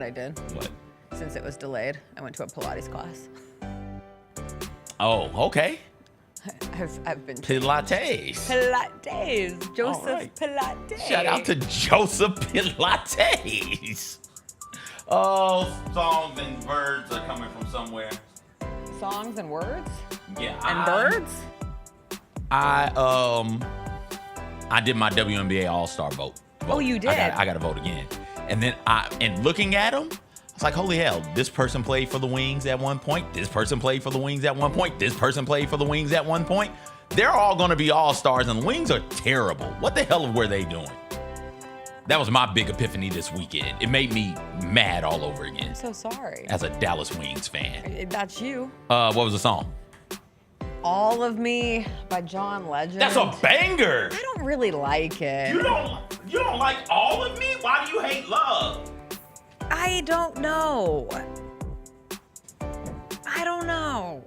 I did. What? Since it was delayed, I went to a Pilates class. Oh, okay. I've been Pilates. Pilates. Joseph right. Pilates. Shout out to Joseph Pilates. Oh, songs and birds are coming from somewhere. Songs and words? Yeah. And birds? I did my WNBA All-Star vote. Oh, you did? I got to vote again. And then and looking at them, I was like, holy hell, this person played for the Wings at one point. This person played for the Wings at one point. This person played for the Wings at one point. They're all going to be all-stars, and the Wings are terrible. What the hell were they doing? That was my big epiphany this weekend. It made me mad all over again. I'm so sorry. As a Dallas Wings fan. That's you. What was the song? All of Me by John Legend. That's a banger. I don't really like it. You don't like All of Me? Why do you hate Love? I don't know. I don't know.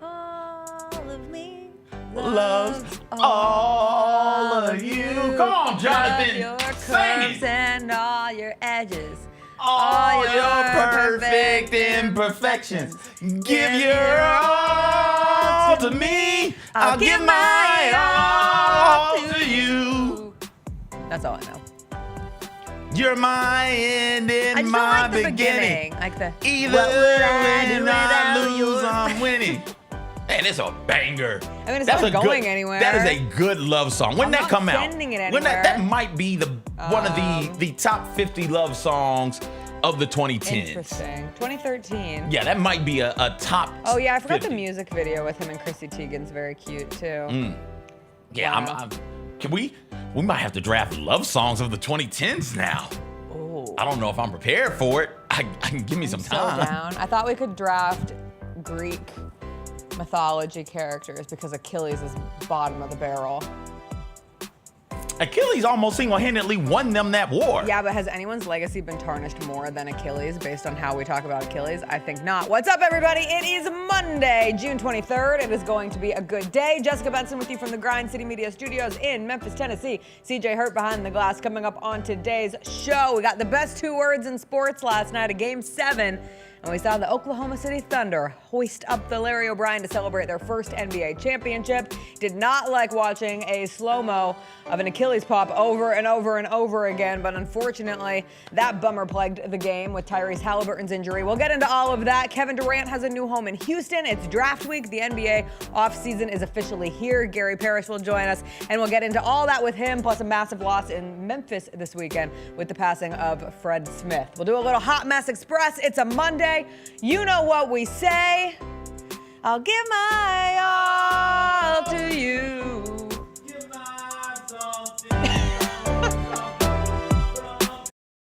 All of me loves all of you. Come on, Jonathan. Your Sing curves it. and all your edges. All your perfect imperfections. Give your all to me. I'll give my all to you. That's all I know. You're my end I and just my don't like the beginning. Like the Either what would I do when I without lose, you? I'm winning. Man, it's a banger. I mean, it's not going anywhere. That is a good love song. When I'm that not come out? sending it When that anywhere. might be one of the top 50 love songs of the 2010s. Interesting. 2013. Yeah, that might be a top. Oh yeah, I forgot 50. the music video with him and Chrissy Teigen's very cute too. Yeah, Wow. we might have to draft love songs of the 2010s now. Oh. I don't know if I'm prepared for it. I can give me some So time. down. I thought we could draft Greek mythology characters because Achilles is bottom of the barrel. Achilles almost single-handedly won them that war. Yeah, but has anyone's legacy been tarnished more than Achilles based on how we talk about Achilles? I think not. What's up, everybody? It is Monday, June 23rd. It is going to be a good day. Jessica Benson with you from the Grind City Media Studios in Memphis, Tennessee. CJ Hurt behind the glass. Coming up on today's show, we got the best two words in sports last night, a Game 7. And we saw the Oklahoma City Thunder hoist up the Larry O'Brien to celebrate their first NBA championship. Did not like watching a slow-mo of an Achilles pop over and over and over again, but unfortunately, that bummer plagued the game with Tyrese Haliburton's injury. We'll get into all of that. Kevin Durant has a new home in Houston. It's draft week. The NBA offseason is officially here. Gary Parrish will join us, and we'll get into all that with him, plus a massive loss in Memphis this weekend with the passing of Fred Smith. We'll do a little Hot Mess Express. It's a Monday. You know what we say. I'll give my all to you.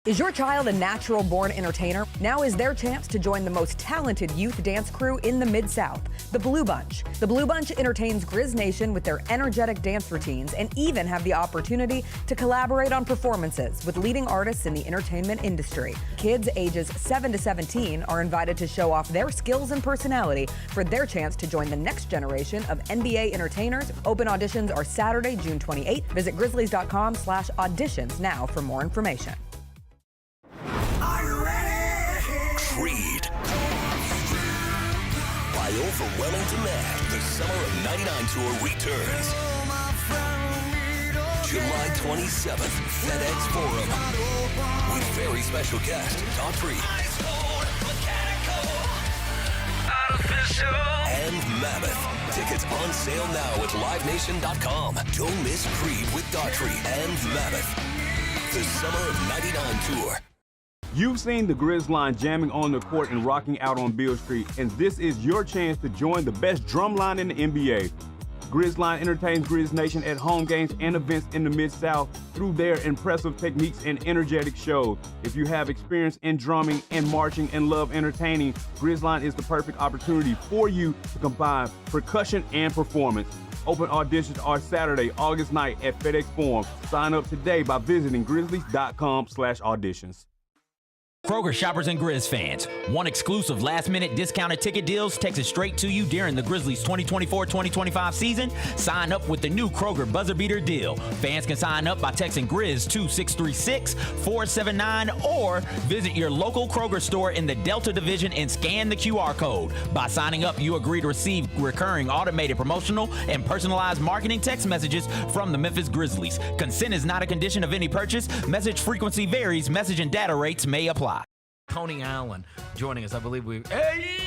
Is your child a natural-born entertainer? Now is their chance to join the most talented youth dance crew in the Mid-South, the Blue Bunch. The Blue Bunch entertains Grizz Nation with their energetic dance routines and even have the opportunity to collaborate on performances with leading artists in the entertainment industry. Kids ages 7 to 17 are invited to show off their skills and personality for their chance to join the next generation of NBA entertainers. Open auditions are Saturday, June 28th. Visit grizzlies.com/auditions now for more information. Creed. By overwhelming demand, the Summer of '99 tour returns. July 27th, FedEx Forum. With very special guest, Daughtry. And Mammoth. Tickets on sale now at livenation.com. Don't miss Creed with Daughtry and Mammoth. The Summer of '99 tour. You've seen the Grizz line jamming on the court and rocking out on Beale Street, and this is your chance to join the best drum line in the NBA. Grizz line entertains Grizz Nation at home games and events in the Mid-South through their impressive techniques and energetic shows. If you have experience in drumming and marching and love entertaining, Grizz line is the perfect opportunity for you to combine percussion and performance. Open auditions are Saturday, August 9th at FedEx Forum. Sign up today by visiting grizzlies.com/auditions. Kroger shoppers and Grizz fans, one exclusive last-minute discounted ticket deals texted straight to you during the Grizzlies 2024-2025 season. Sign up with the new Kroger Buzzer Beater deal. Fans can sign up by texting Grizz to 636-479 or visit your local Kroger store in the Delta Division and scan the QR code. By signing up, you agree to receive recurring automated promotional and personalized marketing text messages from the Memphis Grizzlies. Consent is not a condition of any purchase. Message frequency varies. Message and data rates may apply. Tony Allen joining us. I believe Hey!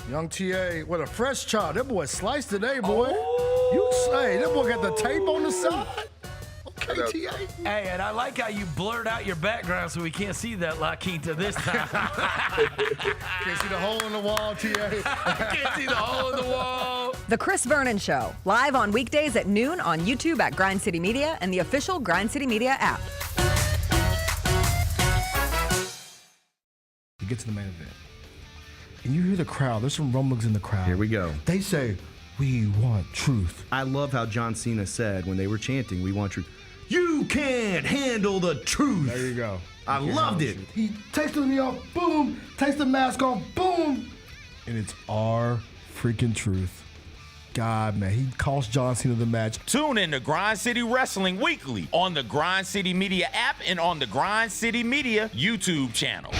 Young TA with a fresh chop. That boy sliced today, boy. You say, that boy got the tape on the side? Okay, TA. Hey, and I like how you blurred out your background so we can't see that La Quinta this time. Can't see the hole in the wall, TA. Can't see the hole in the wall. The Chris Vernon Show, live on weekdays at noon on YouTube at Grind City Media and the official Grind City Media app. Get to the main event. And you hear the crowd. There's some rumblings in the crowd. Here we go. They say, we want truth. I love how John Cena said when they were chanting, we want truth. You can't handle the truth. There you go. I loved it. He takes the knee off, boom. Takes the mask off, boom. And it's our freaking truth. God, man, he cost John Cena the match. Tune in to Grind City Wrestling weekly on the Grind City Media app and on the Grind City Media YouTube channel.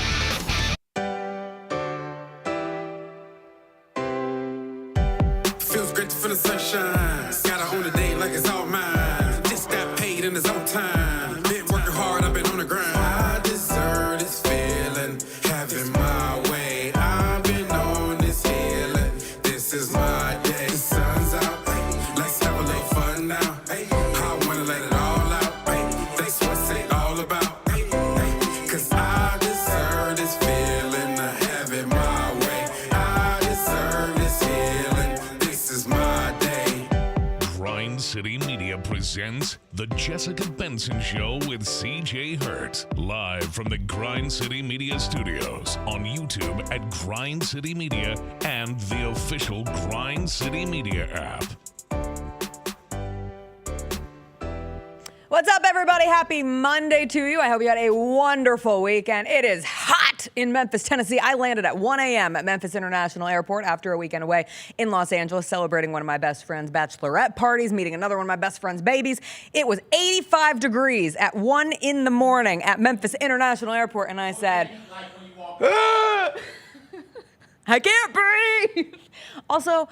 Feels great to feel the sunshine. Gotta own the day like it's all mine. Just got paid in his own time. Been working hard, I've been on the grind. I deserve this feeling, having my way. I've been on this healing. This is my day. The sun's out, let's have a little fun now. I wanna let it all out. That's what it's all about. Cause I deserve this feeling, having my way. I deserve this healing. This is my day. Grind City Media presents The Jessica Benson Show with CJ Hurt. Live from the Grind City Media studios on YouTube at Grind City Media and the official Grind City Media app. What's up, everybody? Happy Monday to you. I hope you had a wonderful weekend. It is hot in Memphis, Tennessee. I landed at 1 a.m. at Memphis International Airport after a weekend away in Los Angeles, celebrating one of my best friend's bachelorette parties, meeting another one of my best friend's babies. It was 85 degrees at 1 in the morning at Memphis International Airport, and I said, I can't breathe. Also,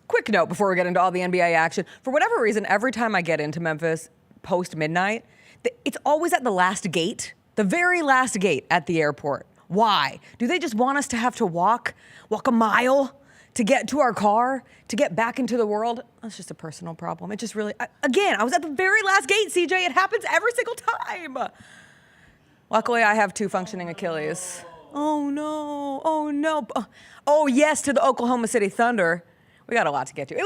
quick note before we get into all the NBA action. For whatever reason, every time I get into Memphis, post-midnight, it's always at the last gate, the very last gate at the airport. Why? Do they just want us to have to walk a mile to get to our car, to get back into the world? That's just a personal problem. It just really, I was at the very last gate, CJ. It happens every single time. Luckily, I have 2 functioning Achilles. Oh, no. Oh, no. Oh, yes, to the Oklahoma City Thunder. We got a lot to get to. It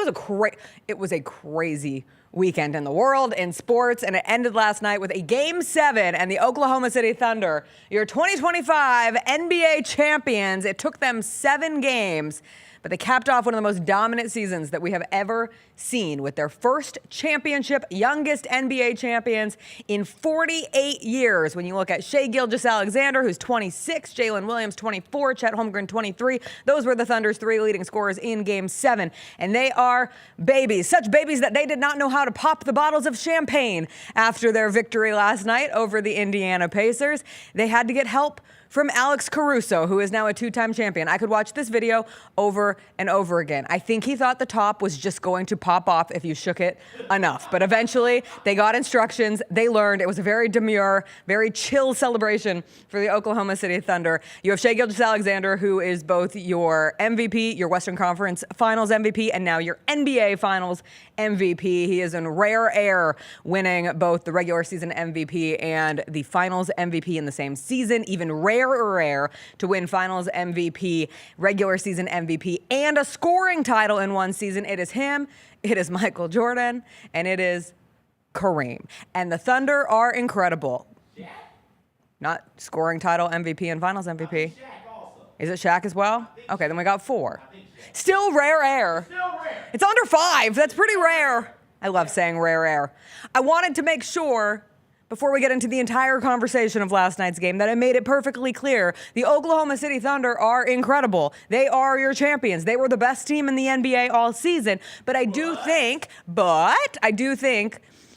was a crazy weekend in the world, in sports, and it ended last night with a Game 7 and the Oklahoma City Thunder, your 2025 NBA champions. It took them 7 games, but they capped off one of the most dominant seasons that we have ever seen with their first championship, youngest NBA champions in 48 years. When you look at Shai Gilgeous-Alexander, who's 26, Jalen Williams, 24, Chet Holmgren, 23. Those were the Thunder's 3 leading scorers in Game 7. And they are babies, such babies that they did not know how to pop the bottles of champagne after their victory last night over the Indiana Pacers. They had to get help from Alex Caruso, who is now a 2-time champion. I could watch this video over and over again. I think he thought the top was just going to pop off if you shook it enough. But eventually, they got instructions. They learned. It was a very demure, very chill celebration for the Oklahoma City Thunder. You have Shai Gilgeous-Alexander, who is both your MVP, your Western Conference Finals MVP, and now your NBA Finals MVP. He is in rare air, winning both the regular season MVP and the Finals MVP in the same season. Even rare to win Finals MVP, regular season MVP, and a scoring title in one season. It is him, it is Michael Jordan, and it is Kareem. And the Thunder are incredible. Shaq? Not scoring title MVP and Finals MVP. Is it Shaq as well? Okay, then we got 4. Still rare air. Still rare. It's under 5. That's pretty rare. I love saying rare air. I wanted to make sure before we get into the entire conversation of last night's game, that I made it perfectly clear. The Oklahoma City Thunder are incredible. They are your champions. They were the best team in the NBA all season. But I do think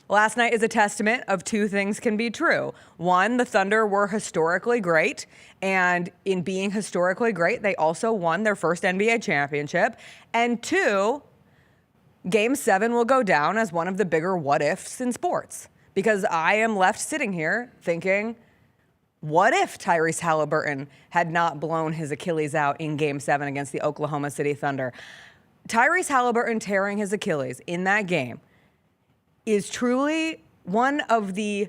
last night is a testament of two things can be true. One, the Thunder were historically great. And in being historically great, they also won their first NBA championship. And two, Game 7 will go down as one of the bigger what-ifs in sports. Because I am left sitting here thinking, what if Tyrese Haliburton had not blown his Achilles out in Game 7 against the Oklahoma City Thunder? Tyrese Haliburton tearing his Achilles in that game is truly one of the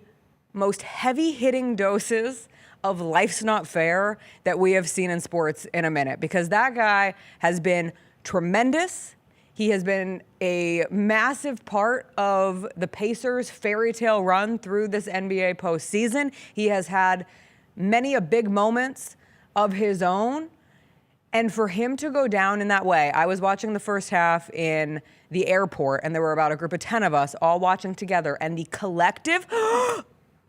most heavy-hitting doses of life's not fair that we have seen in sports in a minute. Because that guy has been tremendous. He has been a massive part of the Pacers' fairy tale run through this NBA postseason. He has had many a big moments of his own. And for him to go down in that way, I was watching the first half in the airport, and there were about a group of 10 of us all watching together. And the collective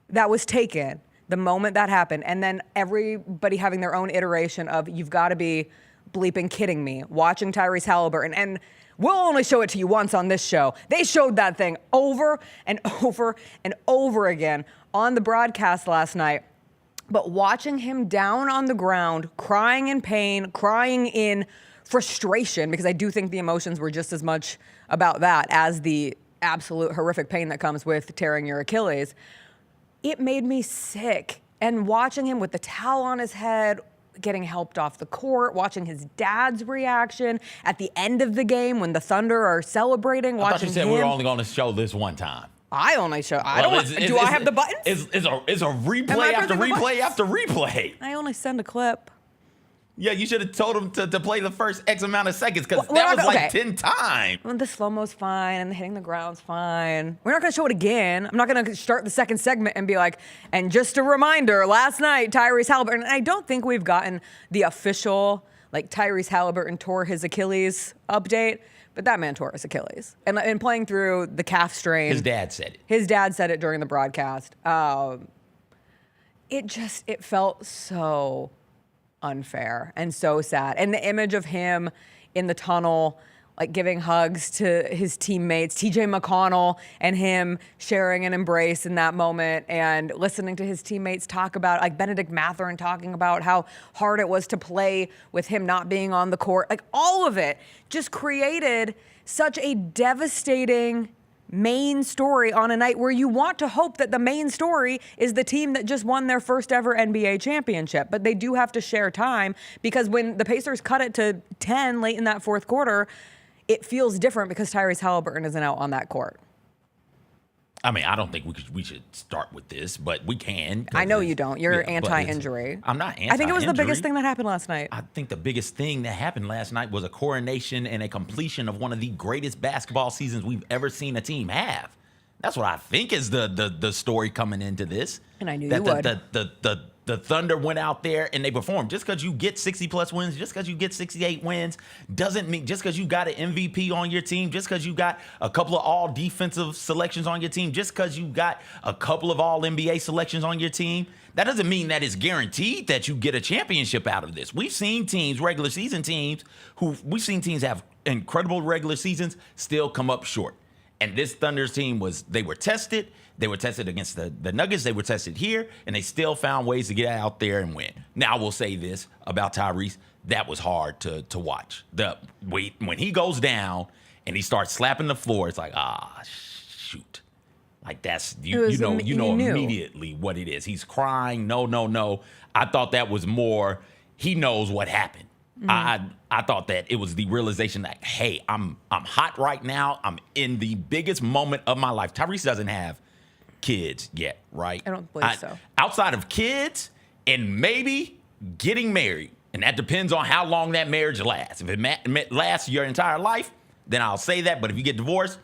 that was taken the moment that happened, and then everybody having their own iteration of, you've got to be bleeping kidding me, watching Tyrese Haliburton. And we'll only show it to you once on this show. They showed that thing over and over and over again on the broadcast last night. But watching him down on the ground, crying in pain, crying in frustration, because I do think the emotions were just as much about that as the absolute horrific pain that comes with tearing your Achilles, it made me sick. And watching him with the towel on his head, getting helped off the court, watching his dad's reaction at the end of the game when the Thunder are celebrating. I thought you said we were only going to show this one time. I only show. I have the buttons? It's a replay after replay after replay. I only send a clip. Yeah, you should have told him to play the first X amount of seconds, because that was like 10 times. Well, the slow-mo's fine and the hitting the ground's fine. We're not going to show it again. I'm not going to start the second segment and be like, and just a reminder, last night, Tyrese Haliburton. And I don't think we've gotten the official, like, Tyrese Haliburton tore his Achilles update, but that man tore his Achilles. And playing through the calf strain. His dad said it. His dad said it during the broadcast. It felt so unfair and so sad. And the image of him in the tunnel, like giving hugs to his teammates, TJ McConnell, and him sharing an embrace in that moment, and listening to his teammates talk about, like Benedict Mathurin talking about how hard it was to play with him not being on the court. Like, all of it just created such a devastating main story on a night where you want to hope that the main story is the team that just won their first ever NBA championship. But they do have to share time, because when the Pacers cut it to 10 late in that fourth quarter, it feels different because Tyrese Haliburton isn't out on that court. I mean, I don't think we should start with this, but we can. I know you don't. You're anti-injury. I'm not anti-injury. I think it was the biggest thing that happened last night. I think the biggest thing that happened last night was a coronation and a completion of one of the greatest basketball seasons we've ever seen a team have. That's what I think is the story coming into this. And I knew you would. The Thunder went out there and they performed. Just because you get 60-plus wins, just because you get 68 wins, doesn't mean just because you got an MVP on your team, just because you got a couple of all-defensive selections on your team, just because you got a couple of all-NBA selections on your team, that doesn't mean that it's guaranteed that you get a championship out of this. We've seen teams, regular season teams, we've seen teams have incredible regular seasons still come up short. And this Thunder's team they were tested. They were tested against the Nuggets. They were tested here, and they still found ways to get out there and win. Now, I will say this about Tyrese. That was hard to watch. When he goes down and he starts slapping the floor, it's like, shoot. Like, that's, you know immediately what it is. He's crying, no. I thought that was more, he knows what happened. I thought that it was the realization that, hey, I'm hot right now. I'm in the biggest moment of my life. Tyrese doesn't have kids yet, right? I don't believe so. Outside of kids and maybe getting married, and that depends on how long that marriage lasts. If it lasts your entire life, then I'll say that. But if you get divorced,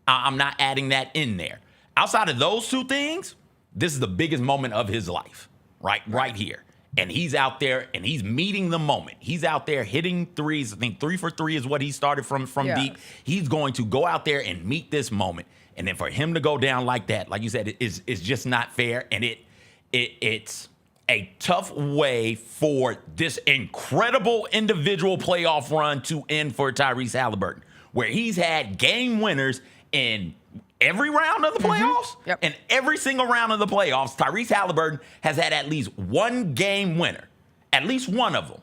I'm not adding that in there. Outside of those two things, this is the biggest moment of his life, right here. and he's out there and he's meeting the moment. He's out there hitting threes. I think 3 for 3 is what he started from deep. He's going to go out there and meet this moment. And then for him to go down like that, like you said, is just not fair. And it's a tough way for this incredible individual playoff run to end for Tyrese Haliburton, where he's had game winners in every round of the playoffs. Yep. And every single round of the playoffs, Tyrese Haliburton has had at least one game winner, at least one of them.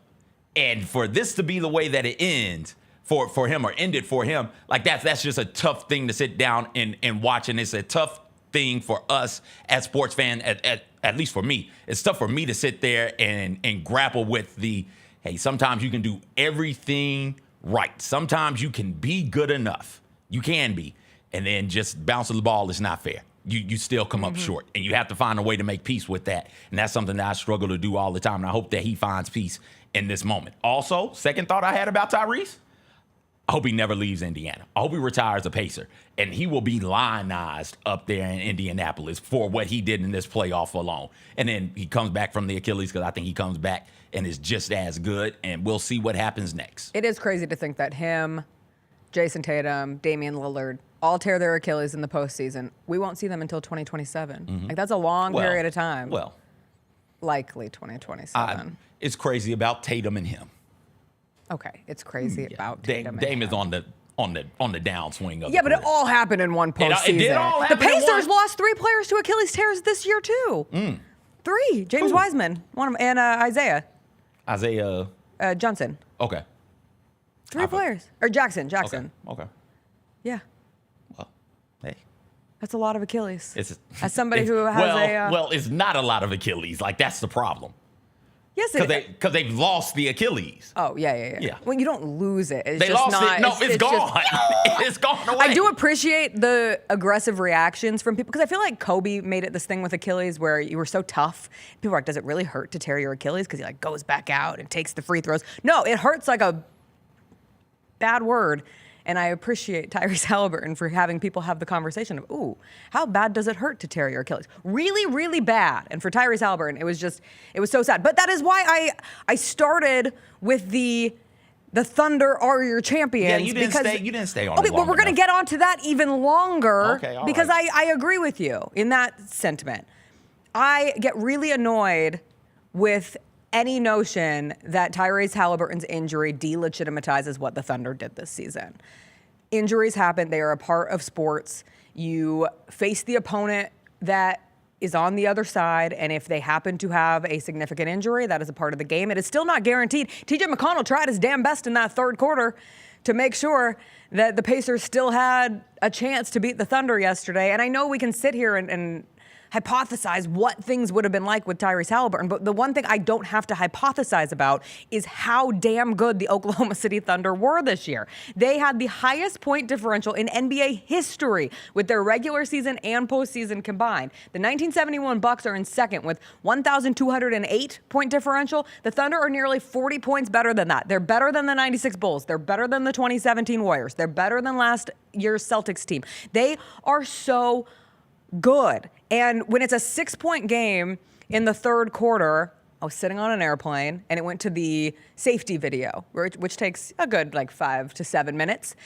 And for this to be the way that it ends for him or ended for him, like that's just a tough thing to sit down and watch. And it's a tough thing for us as sports fans, at least for me. It's tough for me to sit there and grapple with hey, sometimes you can do everything right. Sometimes you can be good enough. You can be. And then just bouncing the ball is not fair. You still come up short. And you have to find a way to make peace with that. And that's something that I struggle to do all the time. And I hope that he finds peace in this moment. Also, second thought I had about Tyrese, I hope he never leaves Indiana. I hope he retires a Pacer. And he will be lionized up there in Indianapolis for what he did in this playoff alone. And then he comes back from the Achilles, because I think he comes back and is just as good. And we'll see what happens next. It is crazy to think that him, Jason Tatum, Damian Lillard, all tear their Achilles in the postseason. We won't see them until 2027. Like, that's a long period of time. Well, likely 2027. It's crazy about Tatum and him. Okay, it's crazy about Tatum. Dame is on the downswing of but it all happened in one postseason. It did all happen the Pacers lost 3 players to Achilles tears this year too. 3. James Wiseman, one of them, and Isaiah Johnson. Okay. 3 players. Or Jackson. Okay. Yeah. Well, hey. That's a lot of Achilles. As somebody who has well, it's not a lot of Achilles. Like, that's the problem. Yes, because they've lost the Achilles. Oh, yeah. Well, you don't lose it. They lost it. No, it's gone. It's gone away. I do appreciate the aggressive reactions from people, because I feel like Kobe made it this thing with Achilles where you were so tough. People were like, does it really hurt to tear your Achilles? Because he like goes back out and takes the free throws. No, it hurts like a bad word. And I appreciate Tyrese Haliburton for having people have the conversation of, ooh, how bad does it hurt to tear your Achilles? Really, really bad. And for Tyrese Haliburton, it was so sad. But that is why I started with the Thunder are your champions. Yeah, you didn't stay on it long but we're going to get onto that even longer. Okay, all because right. I agree with you in that sentiment. I get really annoyed with any notion that Tyrese Haliburton's injury delegitimizes what the Thunder did this season. Injuries happen. They are a part of sports. You face the opponent that is on the other side, and if they happen to have a significant injury, that is a part of the game. It is still not guaranteed. TJ McConnell tried his damn best in that third quarter to make sure that the Pacers still had a chance to beat the Thunder yesterday. And I know we can sit here and hypothesize what things would have been like with Tyrese Haliburton, but the one thing I don't have to hypothesize about is how damn good the Oklahoma City Thunder were this year. They had the highest point differential in NBA history with their regular season and postseason combined. The 1971 Bucks are in second with 1,208 point differential. The Thunder are nearly 40 points better than that. They're better than the 96 Bulls. They're better than the 2017 Warriors. They're better than last year's Celtics team. They are so good. And when it's a 6-point game in the third quarter, I was sitting on an airplane and it went to the safety video, which takes a good 5 to 7 minutes.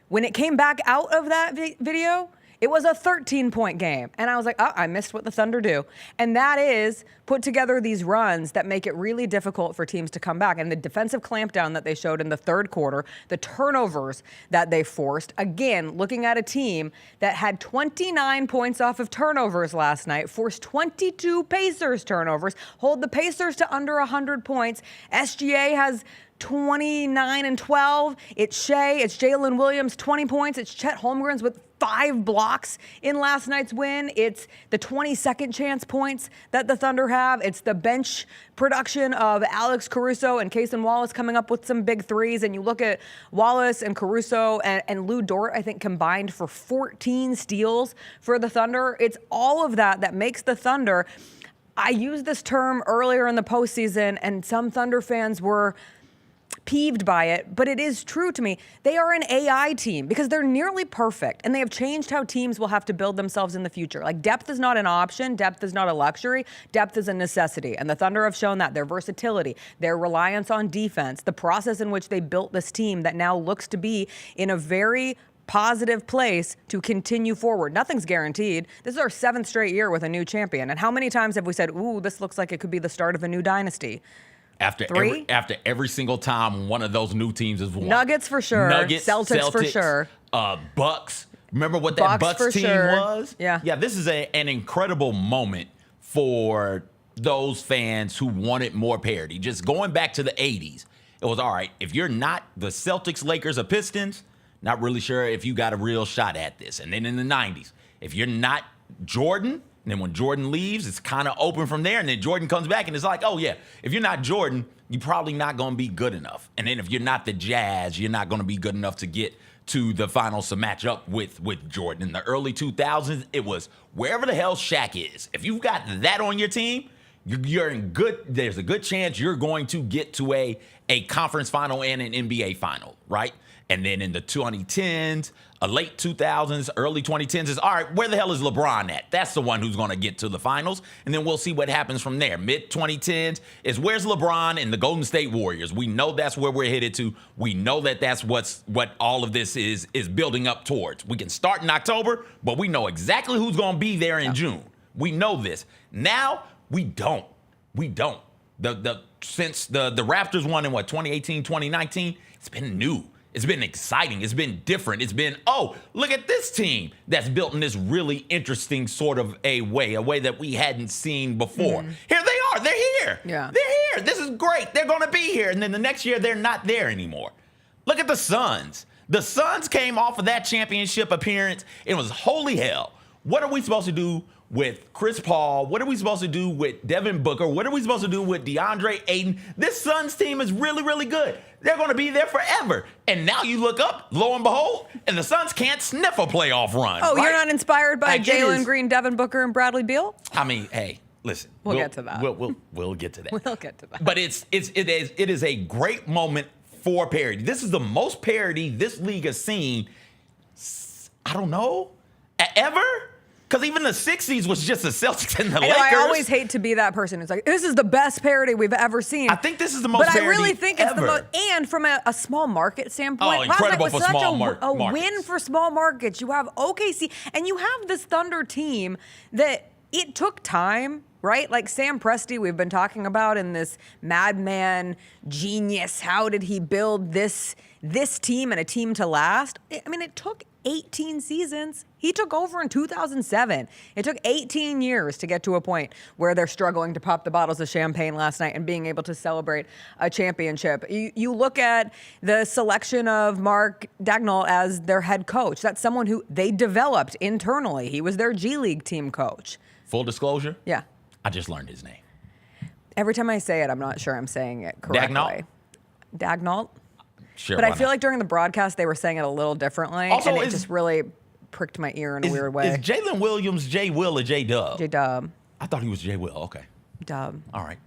When it came back out of that video, it was a 13-point game. And I was like, oh, I missed what the Thunder do. And that is put together these runs that make it really difficult for teams to come back. And the defensive clampdown that they showed in the third quarter, the turnovers that they forced, again, looking at a team that had 29 points off of turnovers last night, forced 22 Pacers turnovers, hold the Pacers to under 100 points. SGA has 29 and 12. It's Shea. It's Jalen Williams, 20 points. It's Chet Holmgren's with 5 blocks in last night's win. It's the 22nd chance points that the Thunder have. It's the bench production of Alex Caruso and Cason Wallace coming up with some big threes. And you look at Wallace and Caruso and Lou Dort, I think, combined for 14 steals for the Thunder. It's all of that makes the Thunder. I used this term earlier in the postseason, and some Thunder fans were peeved by it, but it is true to me. They are an AI team because they're nearly perfect, and they have changed how teams will have to build themselves in the future. Like, depth is not an option. Depth is not a luxury. Depth is a necessity. And the Thunder have shown that. Their versatility, their reliance on defense, the process in which they built this team that now looks to be in a very positive place to continue forward. Nothing's guaranteed. This is our 7th straight year with a new champion. And how many times have we said, ooh, this looks like it could be the start of a new dynasty? After every single time one of those new teams is won. Nuggets for sure. Nuggets, Celtics for sure. Bucks. Remember what that Bucks team was? Yeah. Yeah, this is an incredible moment for those fans who wanted more parity. Just going back to the 80s, it was, all right, if you're not the Celtics, Lakers, or Pistons, not really sure if you got a real shot at this. And then in the 90s, if you're not Jordan, and then when Jordan leaves, it's kind of open from there. And then Jordan comes back and it's like, oh, yeah, if you're not Jordan, you're probably not going to be good enough. And then if you're not the Jazz, you're not going to be good enough to get to the finals to match up with Jordan. In the early 2000s, it was wherever the hell Shaq is. If you've got that on your team, you're in good. There's a good chance you're going to get to a conference final and an NBA final, right? And then in the 2010s, late 2000s, early 2010s is, all right, where the hell is LeBron at? That's the one who's going to get to the finals. And then we'll see what happens from there. Mid 2010s is where's LeBron and the Golden State Warriors? We know that's where we're headed to. We know that that's what all of this is building up towards. We can start in October, but we know exactly who's going to be there in June. We know this. Now, we don't. Since the Raptors won in 2018, 2019, it's been new. It's been exciting. It's been different. It's been, oh, look at this team that's built in this really interesting sort of a way that we hadn't seen before. Here they are. They're here. Yeah. They're here. This is great. They're going to be here. And then the next year, they're not there anymore. Look at the Suns. The Suns came off of that championship appearance. It was holy hell. What are we supposed to do with Chris Paul? What are we supposed to do with Devin Booker? What are we supposed to do with DeAndre Ayton? This Suns team is really, really good. They're going to be there forever. And now you look up, lo and behold, and the Suns can't sniff a playoff run. Oh, right? You're not inspired by Like, Jalen Green, Devin Booker, and Bradley Beal? I mean, hey, listen. We'll get to that. We'll get to that. We'll get to that. But it is a great moment for parity. This is the most parity this league has seen, I don't know, ever? Because even the 60s was just the Celtics and the Lakers. I always hate to be that person who's like, this is the best parody we've ever seen. I think this is the most parody But I really think it's ever. the most, and from a small market standpoint, Oh, incredible was for such small a markets. win for small markets. You have OKC, and you have this Thunder team that it took time, right? Like Sam Presti, we've been talking about in this madman genius. How did he build this team and a team to last? I mean, it took 18 seasons. He took over in 2007. It took 18 years to get to a point where they're struggling to pop the bottles of champagne last night and being able to celebrate a championship. You look at the selection of Mark Dagnall as their head coach. That's someone who they developed internally. He was their G League team coach. Full disclosure? Yeah. I just learned his name. Every time I say it, I'm not sure I'm saying it correctly. Dagnall? Sure. But I feel like during the broadcast, they were saying it a little differently. Also, and it just really pricked my ear in a weird way. Is Jalen Williams J. Will or J. Dub? J. Dub. I thought he was J. Will. Okay. Dub. All right.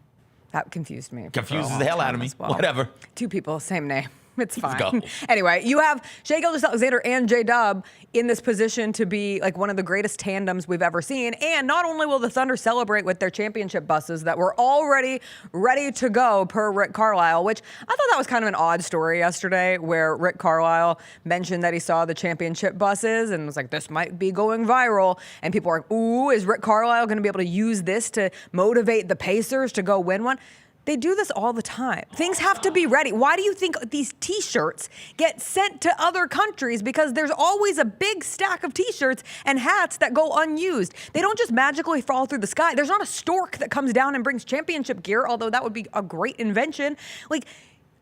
That confused me. Confuses the hell out of me. Well. Whatever. Two people, same name. It's fine. Let's go. Anyway, you have Shai Gilgeous-Alexander and J-Dub in this position to be like one of the greatest tandems we've ever seen. And not only will the Thunder celebrate with their championship buses that were already ready to go per Rick Carlisle, which I thought that was kind of an odd story yesterday where Rick Carlisle mentioned that he saw the championship buses and was like, this might be going viral. And people are like, ooh, is Rick Carlisle going to be able to use this to motivate the Pacers to go win one? They do this all the time. Things have to be ready. Why do you think these T-shirts get sent to other countries? Because there's always a big stack of T-shirts and hats that go unused. They don't just magically fall through the sky. There's not a stork that comes down and brings championship gear, although that would be a great invention. Like,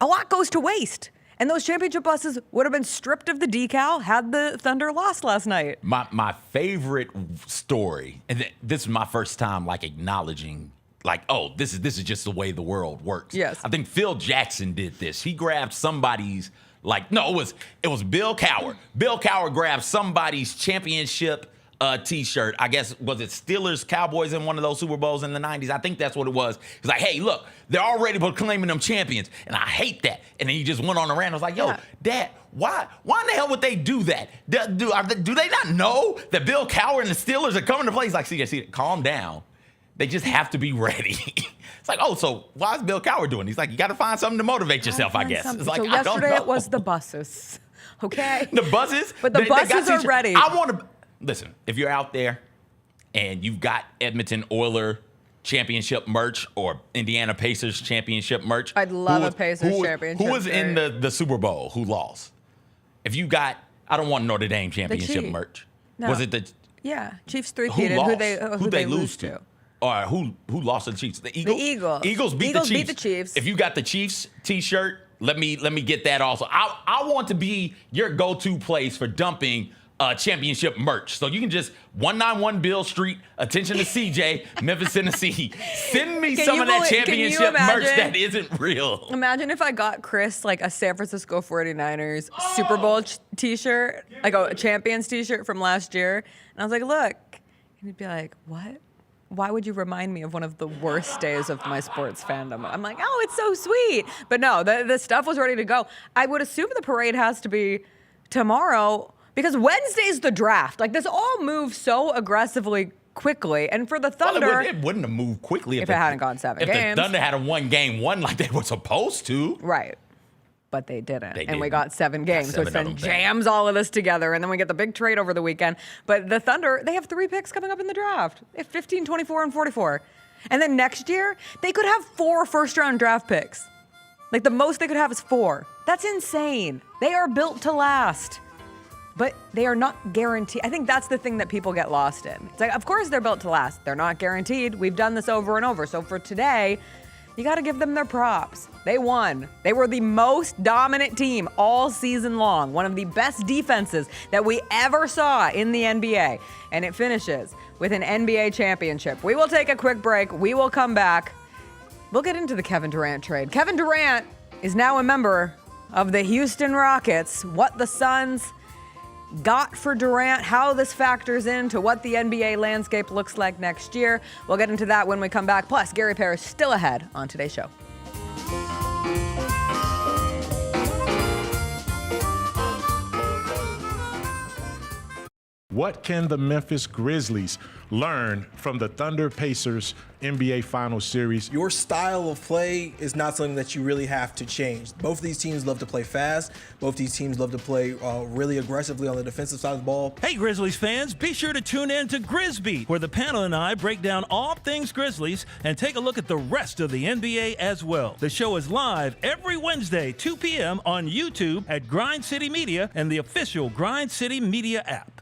a lot goes to waste. And those championship buses would have been stripped of the decal had the Thunder lost last night. My favorite story, and this is my first time like acknowledging like, oh, this is just the way the world works. Yes. I think Phil Jackson did this. He grabbed somebody's, like, no, it was Bill Cowher. Bill Cowher grabbed somebody's championship T-shirt. I guess, was it Steelers, Cowboys in one of those Super Bowls in the 90s? I think that's what it was. He's like, hey, look, they're already proclaiming them champions, and I hate that. And then he just went on a rant. I was like, yo, Dad, why in the hell would they do that? Do they not know that Bill Cowher and the Steelers are coming to play? He's like, CJ, calm down. They just have to be ready. It's like, oh, so why is Bill Cowher doing? He's like, you got to find something to motivate yourself, I guess. It's like, so yesterday it was the buses. Okay. The buses? But the buses are ready. I want to, listen, if you're out there and you've got Edmonton Oiler championship merch or Indiana Pacers championship merch. I'd love a Pacers championship. Who was in the Super Bowl? Who lost? If you got, I don't want Notre Dame championship merch. No. Was it the? Yeah, Chiefs three-peated. Who they lose to? Or who lost to the Chiefs? The Eagles? The Eagles. Eagles beat the Chiefs. If you got the Chiefs T-shirt, let me get that also. I want to be your go-to place for dumping championship merch. So you can just 191 Bill Street, attention to CJ, Memphis, Tennessee. Send me some of that championship merch that isn't real. Imagine if I got Chris like a San Francisco 49ers Super Bowl T-shirt, like a Champions T-shirt from last year. And I was like, look. And he'd be like, what? Why would you remind me of one of the worst days of my sports fandom? I'm like, oh, it's so sweet. But no, the stuff was ready to go. I would assume the parade has to be tomorrow because Wednesday's the draft. Like, this all moves so aggressively quickly. And for the Thunder... Well, it wouldn't have moved quickly if it hadn't gone 7 games. If the Thunder had a one-game one like they were supposed to. Right. But they didn't. We got 7 games, which then jams all of this together. And then we get the big trade over the weekend. But the Thunder, they have 3 picks coming up in the draft. They have 15, 24, and 44. And then next year, they could have 4 first-round draft picks. Like, the most they could have is 4. That's insane. They are built to last. But they are not guaranteed. I think that's the thing that people get lost in. It's like, of course they're built to last. They're not guaranteed. We've done this over and over. So for today, you got to give them their props. They won. They were the most dominant team all season long. One of the best defenses that we ever saw in the NBA. And it finishes with an NBA championship. We will take a quick break. We will come back. We'll get into the Kevin Durant trade. Kevin Durant is now a member of the Houston Rockets. What the Suns got for Durant, how this factors into what the NBA landscape looks like next year. We'll get into that when we come back. Plus, Gary Parrish still ahead on today's show. What can the Memphis Grizzlies learn from the Thunder Pacers NBA Finals Series? Your style of play is not something that you really have to change. Both of these teams love to play fast. Both these teams love to play really aggressively on the defensive side of the ball. Hey, Grizzlies fans, be sure to tune in to Grizbeat, where the panel and I break down all things Grizzlies and take a look at the rest of the NBA as well. The show is live every Wednesday, 2 p.m. on YouTube at Grind City Media and the official Grind City Media app.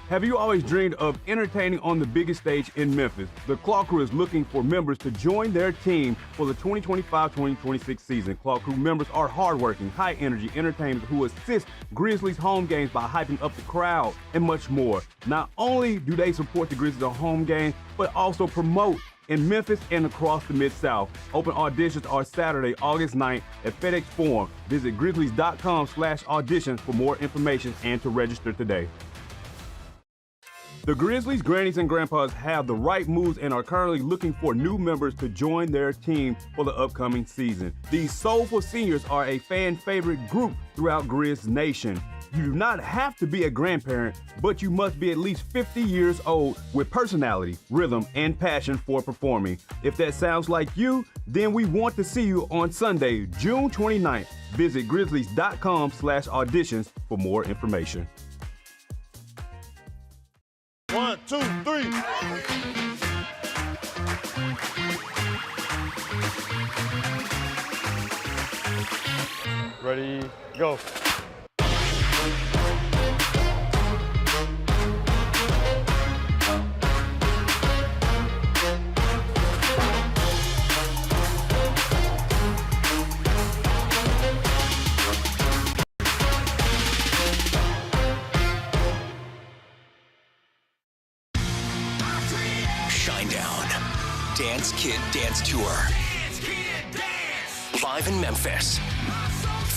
Have you always dreamed of entertaining on the biggest stage in Memphis? The Claw Crew is looking for members to join their team for the 2025-2026 season. Claw Crew members are hardworking, high-energy entertainers who assist Grizzlies home games by hyping up the crowd and much more. Not only do they support the Grizzlies on home games, but also promote in Memphis and across the Mid-South. Open auditions are Saturday, August 9th at FedEx Forum. Visit grizzlies.com/auditions for more information and to register today. The Grizzlies, grannies, and grandpas have the right moves and are currently looking for new members to join their team for the upcoming season. These soulful seniors are a fan favorite group throughout Grizz Nation. You do not have to be a grandparent, but you must be at least 50 years old with personality, rhythm, and passion for performing. If that sounds like you, then we want to see you on Sunday, June 29th. Visit grizzlies.com/auditions for more information. 1, 2, 3. Ready, go. Dance Kid Dance Tour. Live in Memphis.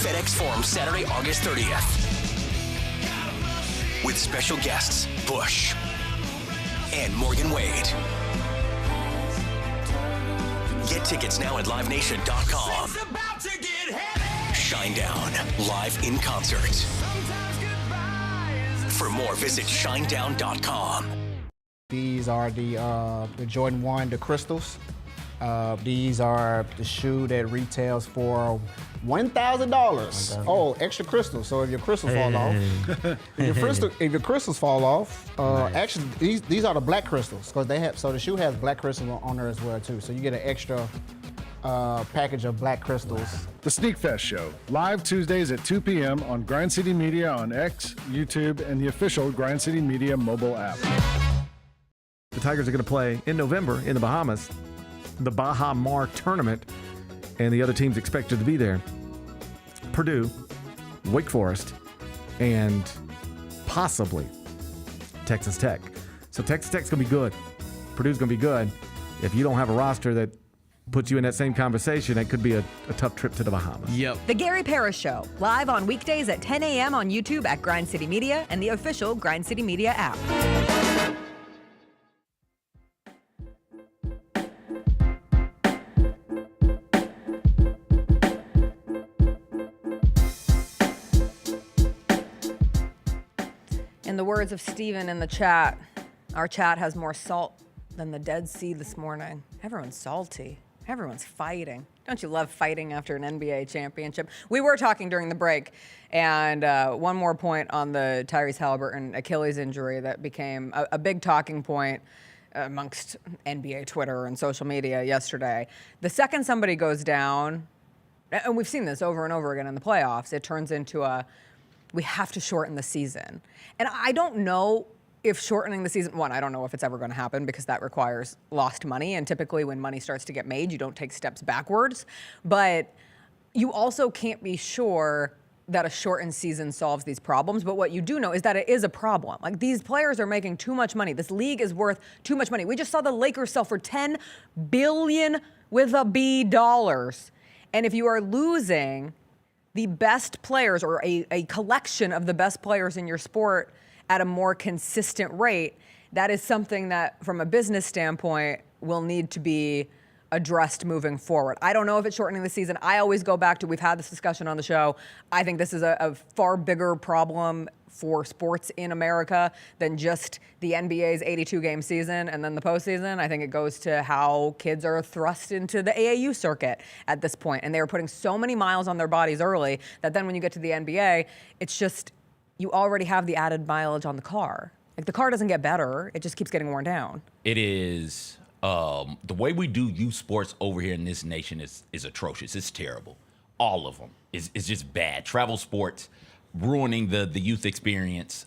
FedEx Forum, Saturday, August 30th. With special guests, Bush, and Morgan Wade. Get tickets now at livenation.com. Shinedown, live in concert. For more, visit shinedown.com. These are the Jordan 1, the crystals. These are the shoe that retails for $1,000. Oh, extra crystals. So if your crystals fall off, if your crystals fall off, actually these are the black crystals because the shoe has black crystals on there as well too. So you get an extra package of black crystals. The Sneak Fest Show, live Tuesdays at 2 p.m. on Grind City Media on X, YouTube, and the official Grind City Media mobile app. The Tigers are going to play in November in the Bahamas, the Baha Mar tournament, and the other teams expected to be there. Purdue, Wake Forest, and possibly Texas Tech. So Texas Tech's going to be good. Purdue's going to be good. If you don't have a roster that puts you in that same conversation, it could be a tough trip to the Bahamas. Yep. The Gary Parrish Show, live on weekdays at 10 a.m. on YouTube at Grind City Media and the official Grind City Media app. In the words of Steven in the chat, our chat has more salt than the Dead Sea this morning. Everyone's salty. Everyone's fighting. Don't you love fighting after an NBA championship? We were talking during the break, and one more point on the Tyrese Haliburton Achilles injury that became a big talking point amongst NBA Twitter and social media yesterday. The second somebody goes down, and we've seen this over and over again in the playoffs, it turns into we have to shorten the season. And I don't know if shortening the season, I don't know if it's ever going to happen because that requires lost money. And typically when money starts to get made, you don't take steps backwards. But you also can't be sure that a shortened season solves these problems. But what you do know is that it is a problem. Like, these players are making too much money. This league is worth too much money. We just saw the Lakers sell for $10 billion with a B dollars. And if you are losing the best players or a collection of the best players in your sport at a more consistent rate, that is something that, from a business standpoint, will need to be addressed moving forward. I don't know if it's shortening the season. I always go back to, we've had this discussion on the show, I think this is a far bigger problem for sports in America than just the NBA's 82-game season and then the postseason. I think it goes to how kids are thrust into the AAU circuit at this point. And they are putting so many miles on their bodies early that then when you get to the NBA, it's just, you already have the added mileage on the car. Like, the car doesn't get better, it just keeps getting worn down. It is, the way we do youth sports over here in this nation is atrocious. It's terrible. All of them. It's just bad. Travel sports, ruining the youth experience,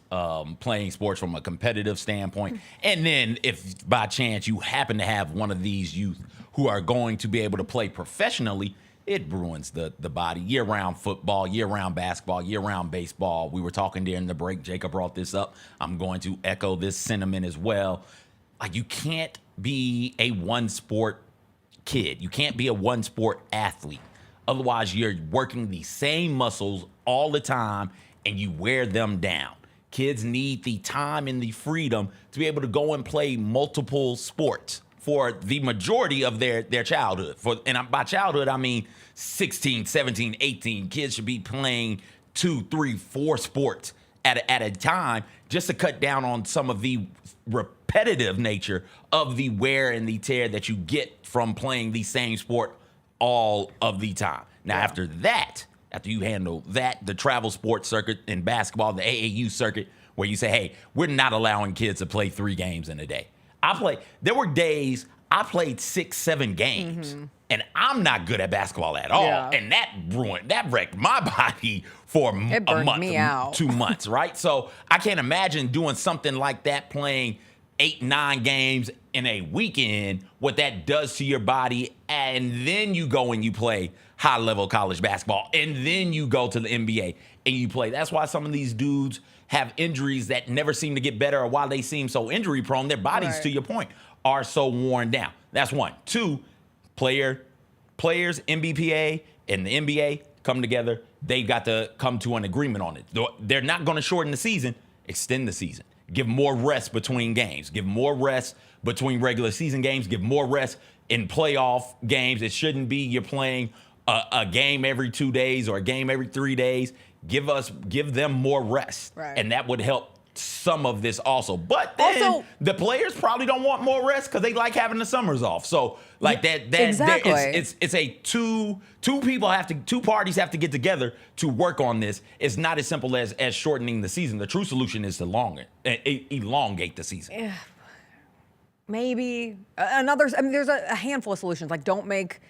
playing sports from a competitive standpoint. And then if by chance you happen to have one of these youth who are going to be able to play professionally, it ruins the body. Year-round football, year-round basketball, year-round baseball. We were talking during the break. Jacob brought this up. I'm going to echo this sentiment as well. Like, you can't be a one-sport kid. You can't be a one-sport athlete. Otherwise, you're working the same muscles all the time, and you wear them down. Kids need the time and the freedom to be able to go and play multiple sports for the majority of their childhood. And by childhood, I mean 16, 17, 18. Kids should be playing 2, 3, 4 sports at a time, just to cut down on some of the repetitive nature of the wear and the tear that you get from playing the same sport all of the time. Now, after you handle that, the travel sports circuit in basketball, the AAU circuit, where you say, hey, we're not allowing kids to play 3 games in a day. There were days I played 6, 7 games, and I'm not good at basketball at all. Yeah. And that wrecked my body for a month, me out. 2 months, right? So I can't imagine doing something like that, playing 8, 9 games in a weekend, what that does to your body. And then you go and you play high-level college basketball, and then you go to the NBA and you play. That's why some of these dudes have injuries that never seem to get better, or why they seem so injury-prone. Their bodies, right, to your point, are so worn down. That's one. 2, players, NBPA and the NBA come together. They've got to come to an agreement on it. They're not going to shorten the season, extend the season. give more rest between games, give more rest between regular season games, give more rest in playoff games. It shouldn't be you're playing a game every 2 days or a game every 3 days. Give them more rest, and that would help some of this also. But then the players probably don't want more rest because they like having the summers off. So like that exactly. It's a two parties have to get together to work on this. It's not as simple as shortening the season. The true solution is to elongate the season. Yeah. Maybe there's a handful of solutions. Like, don't make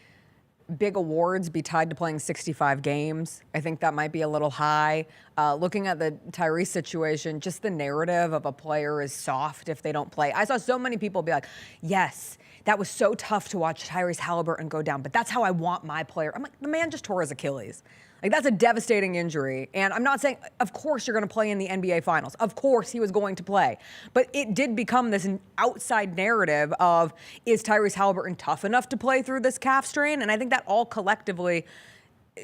big awards be tied to playing 65 games. I think that might be a little high. Looking at the Tyrese situation, just the narrative of a player is soft if they don't play. I saw so many people be like, yes, that was so tough to watch Tyrese Haliburton go down, but that's how I want my player. I'm like, the man just tore his Achilles. Like, that's a devastating injury. And I'm not saying, of course you're going to play in the NBA Finals. Of course he was going to play. But it did become this outside narrative of, is Tyrese Haliburton tough enough to play through this calf strain? And I think that all collectively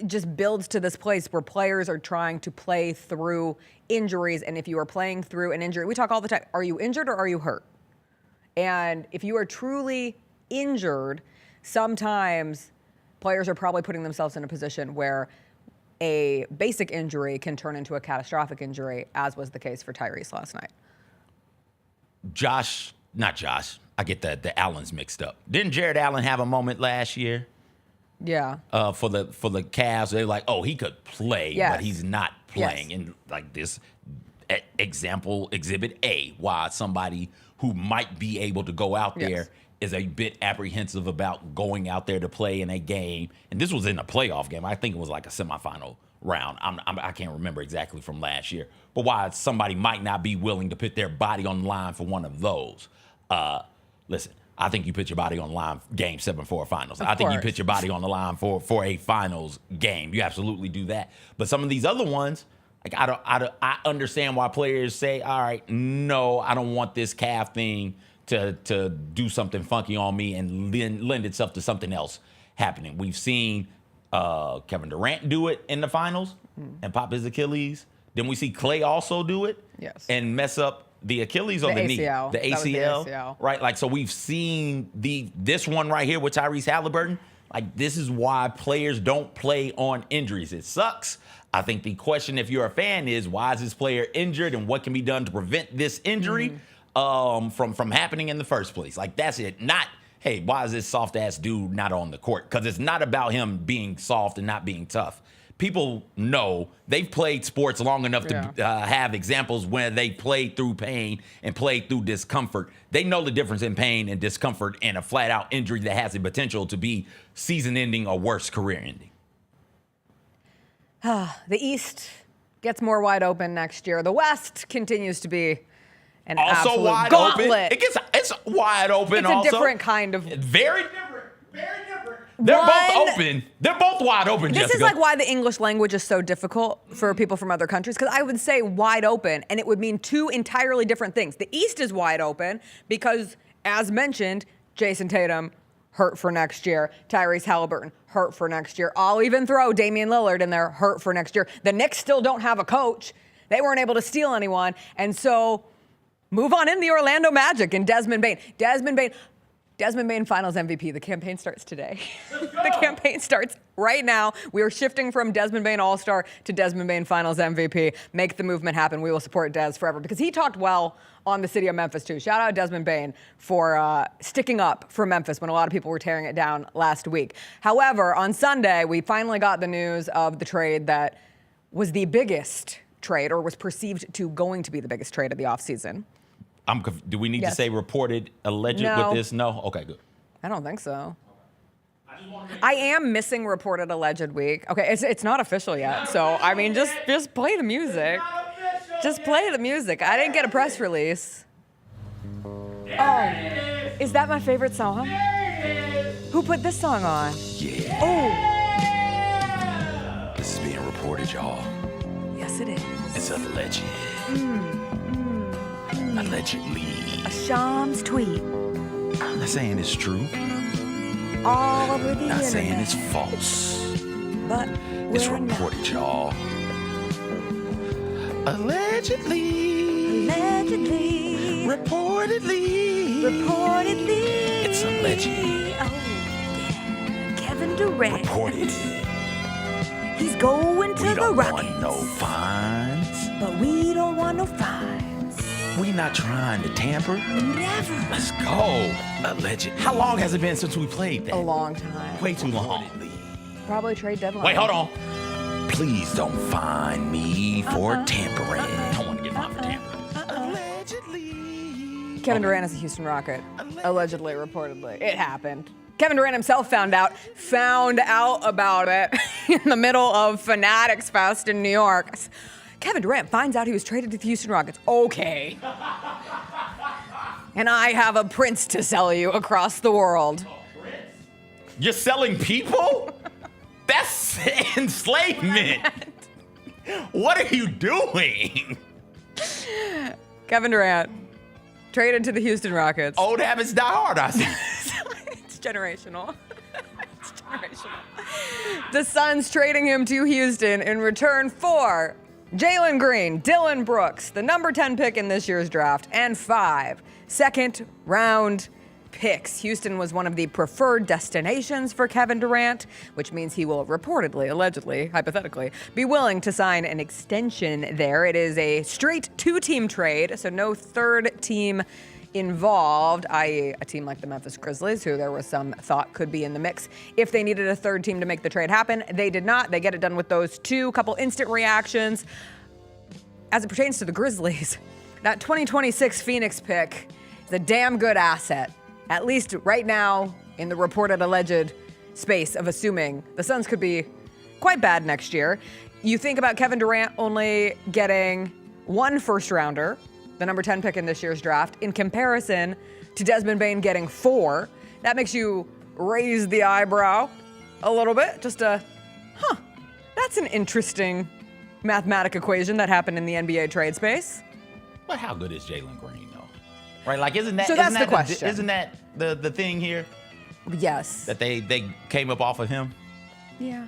just builds to this place where players are trying to play through injuries. And if you are playing through an injury, we talk all the time, are you injured or are you hurt? And if you are truly injured, sometimes players are probably putting themselves in a position where a basic injury can turn into a catastrophic injury, as was the case for Tyrese last night. Not Josh. I get the Allens mixed up. Didn't Jared Allen have a moment last year? Yeah. For the Cavs, they're like, oh, he could play, but he's not playing. Yes. And like this example, exhibit A, why somebody who might be able to go out there is a bit apprehensive about going out there to play in a game. And this was in a playoff game. I think it was like a semifinal round. I can't remember exactly from last year. But why somebody might not be willing to put their body on the line for one of those. Listen, I think you put your body on the line game 7 for a finals. I think you put your body on the line for a finals game. You absolutely do that. But some of these other ones, like I understand why players say, all right, no, I don't want this calf thing to do something funky on me and lend itself to something else happening. We've seen Kevin Durant do it in the finals and pop his Achilles. Then we see Clay also do it and mess up the Achilles or the knee. The ACL. Right? Like, so we've seen this one right here with Tyrese Haliburton. Like, this is why players don't play on injuries. It sucks. I think the question, if you're a fan, is why is this player injured and what can be done to prevent this injury from happening in the first place? Like, that's it. Not, hey, why is this soft-ass dude not on the court? Because it's not about him being soft and not being tough. People know they've played sports long enough to have examples where they played through pain and played through discomfort. They know the difference in pain and discomfort and a flat-out injury that has the potential to be season-ending or worse, career-ending. The East gets more wide open next year. The West continues to be an also absolute wide gauntlet. open. It's wide open. It's also a different kind of. Very different. Very different. They're both open. They're both wide open. This Jessica. is like why the English language is so difficult for people from other countries, because I would say wide open and it would mean two entirely different things. The East is wide open because, as mentioned, Jason Tatum hurt for next year. Tyrese Haliburton hurt for next year. I'll even throw Damian Lillard in there, hurt for next year. The Knicks still don't have a coach. They weren't able to steal anyone. And so move on in the Orlando Magic and Desmond Bane. Desmond Bane Finals MVP. The campaign starts today. The campaign starts right now. We are shifting from Desmond Bane All-Star to Desmond Bane Finals MVP. Make the movement happen. We will support Des forever because he talked well on the city of Memphis too. Shout out Desmond Bane for sticking up for Memphis when a lot of people were tearing it down last week. However, on Sunday, we finally got the news of the trade that was the biggest trade, or was perceived to going to be the biggest trade of the offseason. Do we need to say reported, alleged with this? No? Okay, good. I don't think so. I am missing reported alleged week. Okay, it's not official yet. So, I mean, just play the music. Just play the music. I didn't get a press release. Oh, is that my favorite song? Who put this song on? Yeah. Oh. This is being reported, y'all. Yes, it is. It's alleged. Allegedly. A Shams tweet. I'm not saying it's true. All over the internet. Not saying it's false. But it's reported, y'all. Allegedly. Allegedly. Reportedly. It's alleged. Oh, yeah. Kevin Durant. Reported. He's going to We the don't Rockets. want no fines. But we don't want no fines. We not trying to tamper. Never. Let's go. Alleged. How long has it been since we played that? A long time. Way too long. Probably trade deadline. Wait, hold on. Please don't fine me for tampering. I don't want to get fined for tampering. Kevin Durant is a Houston Rocket. Allegedly, reportedly. It happened. Kevin Durant himself found out about it in the middle of Fanatics Fest in New York. Kevin Durant finds out he was traded to the Houston Rockets. Okay. And I have a prince to sell you across the world. You're selling people? That's enslavement. What are you doing? Kevin Durant, traded to the Houston Rockets. Old habits die hard, I see. It's generational. It's generational. The Suns trading him to Houston in return for Jalen Green, Dylan Brooks, the number 10 pick in this year's draft, and 5 second-round picks. Houston was one of the preferred destinations for Kevin Durant, which means he will reportedly, allegedly, hypothetically, be willing to sign an extension there. It is a straight 2-team trade, so no third team involved, i.e. a team like the Memphis Grizzlies, who there was some thought could be in the mix if they needed a third team to make the trade happen. They did not. They get it done with those 2. Couple instant reactions. As it pertains to the Grizzlies, that 2026 Phoenix pick is a damn good asset, at least right now in the reported alleged space of assuming the Suns could be quite bad next year. You think about Kevin Durant only getting 1 first-rounder, the number 10 pick in this year's draft, in comparison to Desmond Bane getting 4. That makes you raise the eyebrow a little bit. Just that's an interesting mathematic equation that happened in the NBA trade space. But how good is Jalen Green, though? Right? Like, isn't that, So that's isn't the that question. Isn't that the thing here? Yes. That they came up off of him? Yeah.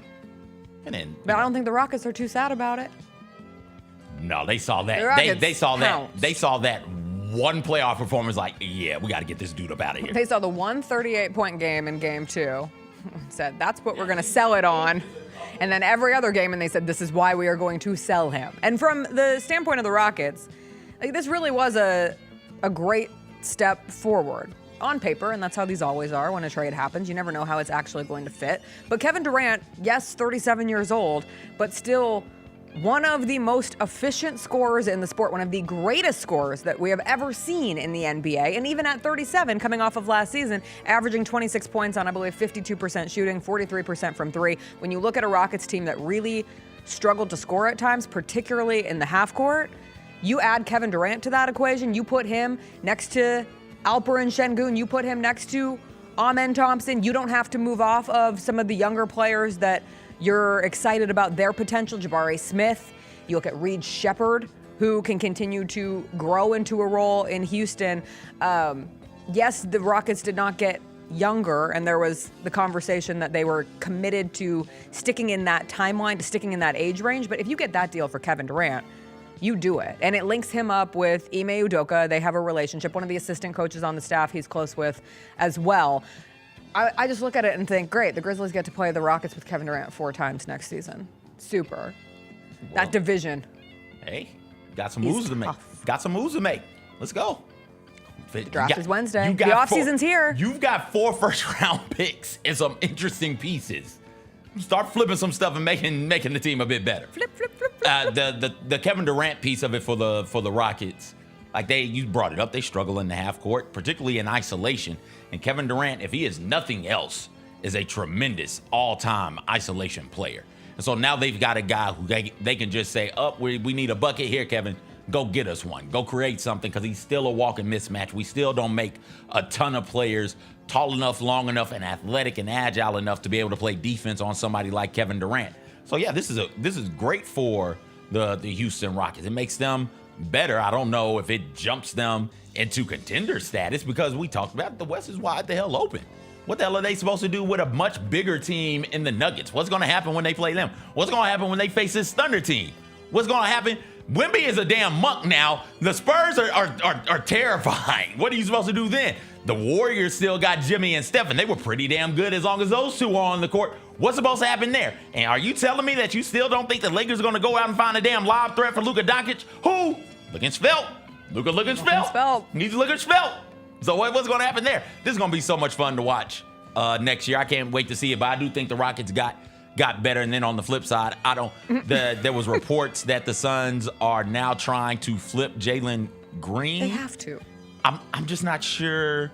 And then, But I don't think the Rockets are too sad about it. no, they saw The that. Rockets They saw pounce. that. They saw that one playoff performance. Like, yeah, we got to get this dude up out of here. They saw the 138-point game in game 2. Said, that's what we're going to sell it on. And then every other game, and they said, this is why we are going to sell him. And from the standpoint of the Rockets, like, this really was a great step forward on paper, and that's how these always are when a trade happens. You never know how it's actually going to fit. But Kevin Durant, yes, 37 years old, but still one of the most efficient scorers in the sport, one of the greatest scorers that we have ever seen in the NBA. And even at 37, coming off of last season, averaging 26 points on, I believe, 52% shooting, 43% from 3. When you look at a Rockets team that really struggled to score at times, particularly in the half court, you add Kevin Durant to that equation, you put him next to Alperen Şengün, you put him next to Amen Thompson, you don't have to move off of some of the younger players that you're excited about their potential. Jabari Smith, you look at Reed Shepherd, who can continue to grow into a role in Houston. Yes, the Rockets did not get younger, and there was the conversation that they were committed to sticking in that timeline, to sticking in that age range. But if you get that deal for Kevin Durant, you do it. And it links him up with Ime Udoka. They have a relationship. One of the assistant coaches on the staff he's close with as well. I just look at it and think, great, the Grizzlies get to play the Rockets with Kevin Durant 4 times next season. Super. That division. Hey, got some moves to make. Got some moves to make. Let's go. The draft is Wednesday. The got offseason's here. You've got 4 first-round picks and some interesting pieces. Start flipping some stuff and making the team a bit better. Flip. The Kevin Durant piece of it for the Rockets, like you brought it up, they struggle in the half court, particularly in isolation. And Kevin Durant, if he is nothing else, is a tremendous all-time isolation player. And so now they've got a guy who they can just say, we need a bucket here, Kevin. Go get us one. Go create something, because he's still a walking mismatch. We still don't make a ton of players tall enough, long enough, and athletic and agile enough to be able to play defense on somebody like Kevin Durant. So yeah, this is great for the Houston Rockets. It makes them better. I don't know if it jumps them into contender status, because we talked about it, the West is wide the hell open. What the hell are they supposed to do with a much bigger team in the Nuggets? What's going to happen when they play them? What's going to happen when they face this Thunder team? What's going to happen? Wemby is a damn monk now. The Spurs are terrifying. What are you supposed to do then? The Warriors still got Jimmy and Steph, and they were pretty damn good as long as those two are on the court. What's supposed to happen there? And are you telling me that you still don't think the Lakers are going to go out and find a damn lob threat for Luka Doncic? Who? Looking svelte. Luka looking svelte. He's looking svelte. So what's going to happen there? This is going to be so much fun to watch next year. I can't wait to see it, but I do think the Rockets got better. And then on the flip side, there was reports that the Suns are now trying to flip Jalen Green. They have to. I'm just not sure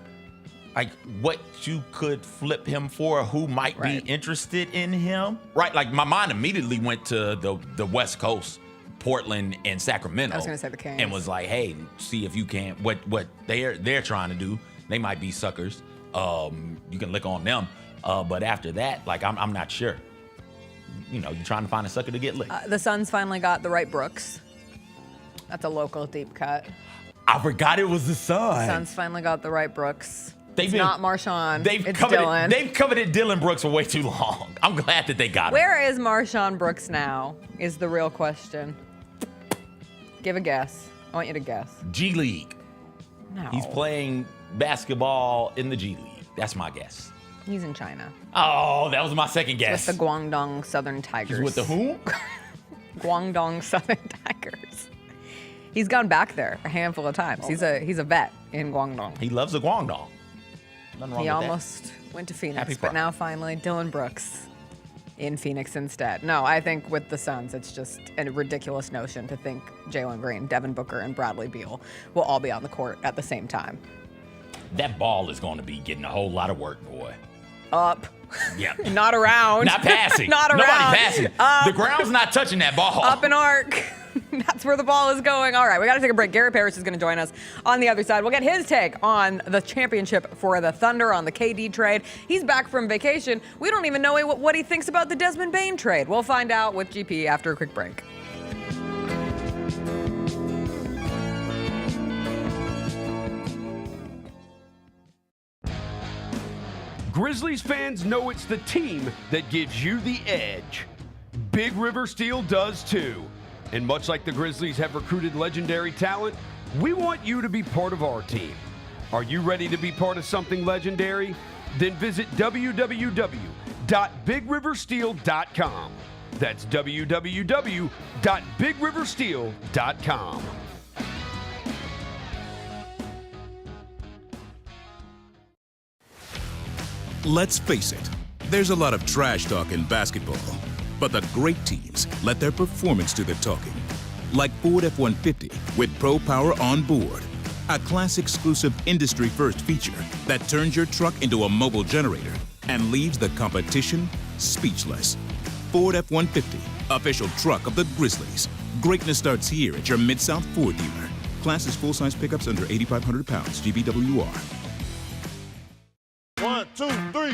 like what you could flip him for, who might be interested in him. Right? Like my mind immediately went to the West Coast, Portland and Sacramento. I was gonna say the Kings. And was like, hey, see if you can what they're trying to do. They might be suckers. You can lick on them. But after that, like I'm not sure. You know, you're trying to find a sucker to get licked. The Suns finally got the right Brooks. That's a local deep cut. I forgot it was the Suns. Suns finally got the right Brooks. It's not Marshawn. It's coveted, Dylan. They've coveted Dylan Brooks for way too long. I'm glad that they got him. Where is Marshawn Brooks now is the real question. Give a guess. I want you to guess. G League. No. He's playing basketball in the G League. That's my guess. He's in China. Oh, that was my second guess. With the Guangdong Southern Tigers. He's with the who? Guangdong Southern Tigers. He's gone back there a handful of times. Okay. He's a vet in Guangdong. He loves the Guangdong. Nothing wrong He with almost went to Phoenix, Happy but Friday. now finally Dylan Brooks in Phoenix instead. No, I think with the Suns, it's just a ridiculous notion to think Jalen Green, Devin Booker, and Bradley Beal will all be on the court at the same time. That ball is going to be getting a whole lot of work, boy. Up. Yeah. Not around. Not passing. Not around. Nobody passing. Up. The ground's not touching that ball. Up an arc. That's where the ball is going. All right, we got to take a break. Gary Parrish is going to join us on the other side. We'll get his take on the championship for the Thunder on the KD trade. He's back from vacation. We don't even know what he thinks about the Desmond Bane trade. We'll find out with GP after a quick break. Grizzlies fans know it's the team that gives you the edge. Big River Steel does too. And much like the Grizzlies have recruited legendary talent, we want you to be part of our team. Are you ready to be part of something legendary? Then visit www.bigriversteel.com. That's www.bigriversteel.com. Let's face it, there's a lot of trash talk in basketball, but the great teams let their performance do the talking. Like Ford F-150 with Pro Power on board, a class-exclusive industry-first feature that turns your truck into a mobile generator and leaves the competition speechless. Ford F-150, official truck of the Grizzlies. Greatness starts here at your Mid-South Ford dealer. Class is full-size pickups under 8,500 pounds, GVWR. 1, 2, 3.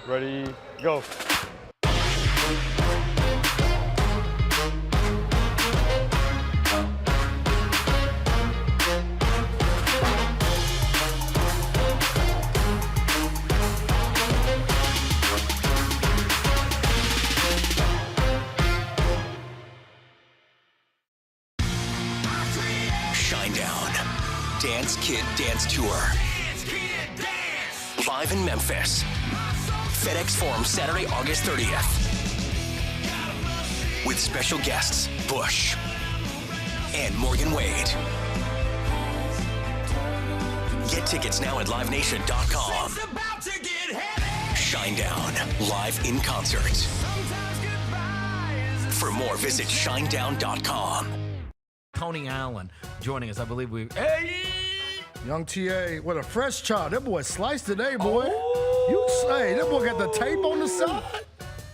Ready, go. Shinedown. Dance Kid Dance Tour. Live in Memphis. FedEx Forum, Saturday, August 30th. With special guests, Bush and Morgan Wade. Get tickets now at livenation.com. Shinedown, live in concert. For more, visit shinedown.com. Tony Allen joining us. I believe Hey! Young TA, what a fresh chop. That boy sliced today, boy. You say, that boy got the tape on the side.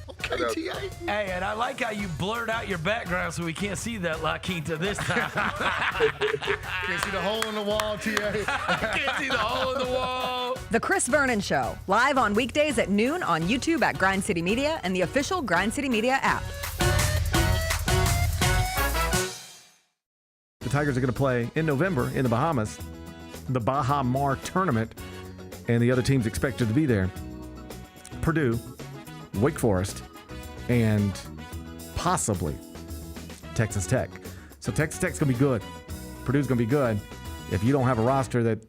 Okay, TA. Hey, and I like how you blurred out your background so we can't see that La Quinta this time. Can't see the hole in the wall, TA. I can't see the hole in the wall. The Chris Vernon Show, live on weekdays at noon on YouTube at Grind City Media and the official Grind City Media app. The Tigers are going to play in November in the Bahamas, the Baha Mar tournament, and the other team's expected to be there. Purdue, Wake Forest, and possibly Texas Tech. So Texas Tech's going to be good. Purdue's going to be good. If you don't have a roster that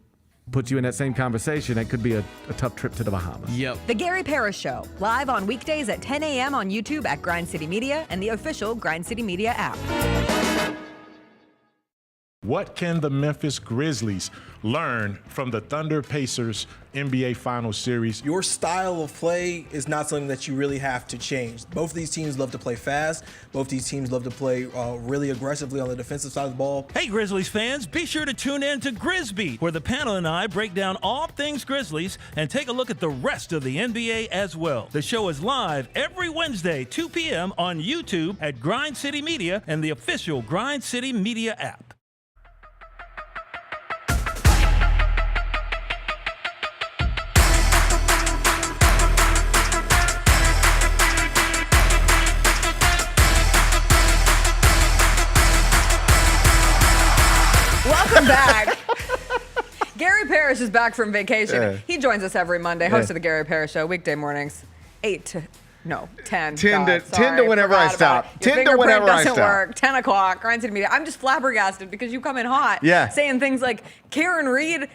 puts you in that same conversation, it could be a tough trip to the Bahamas. Yep. The Gary Parrish Show, live on weekdays at 10 a.m. on YouTube at Grind City Media and the official Grind City Media app. What can the Memphis Grizzlies learn from the Thunder Pacers NBA Finals series? Your style of play is not something that you really have to change. Both of these teams love to play fast. Both of these teams love to play really aggressively on the defensive side of the ball. Hey, Grizzlies fans, be sure to tune in to Grizbeat, where the panel and I break down all things Grizzlies and take a look at the rest of the NBA as well. The show is live every Wednesday, 2 p.m. on YouTube at Grind City Media and the official Grind City Media app. Welcome back. Gary Parrish is back from vacation. Yeah. He joins us every Monday, host of the Gary Parrish Show, weekday mornings, 10. 10 God, to whenever I stop. 10 to whenever I stop. Work. 10 o'clock, Grind City Media. I'm just flabbergasted because you come in hot, saying things like Karen Reed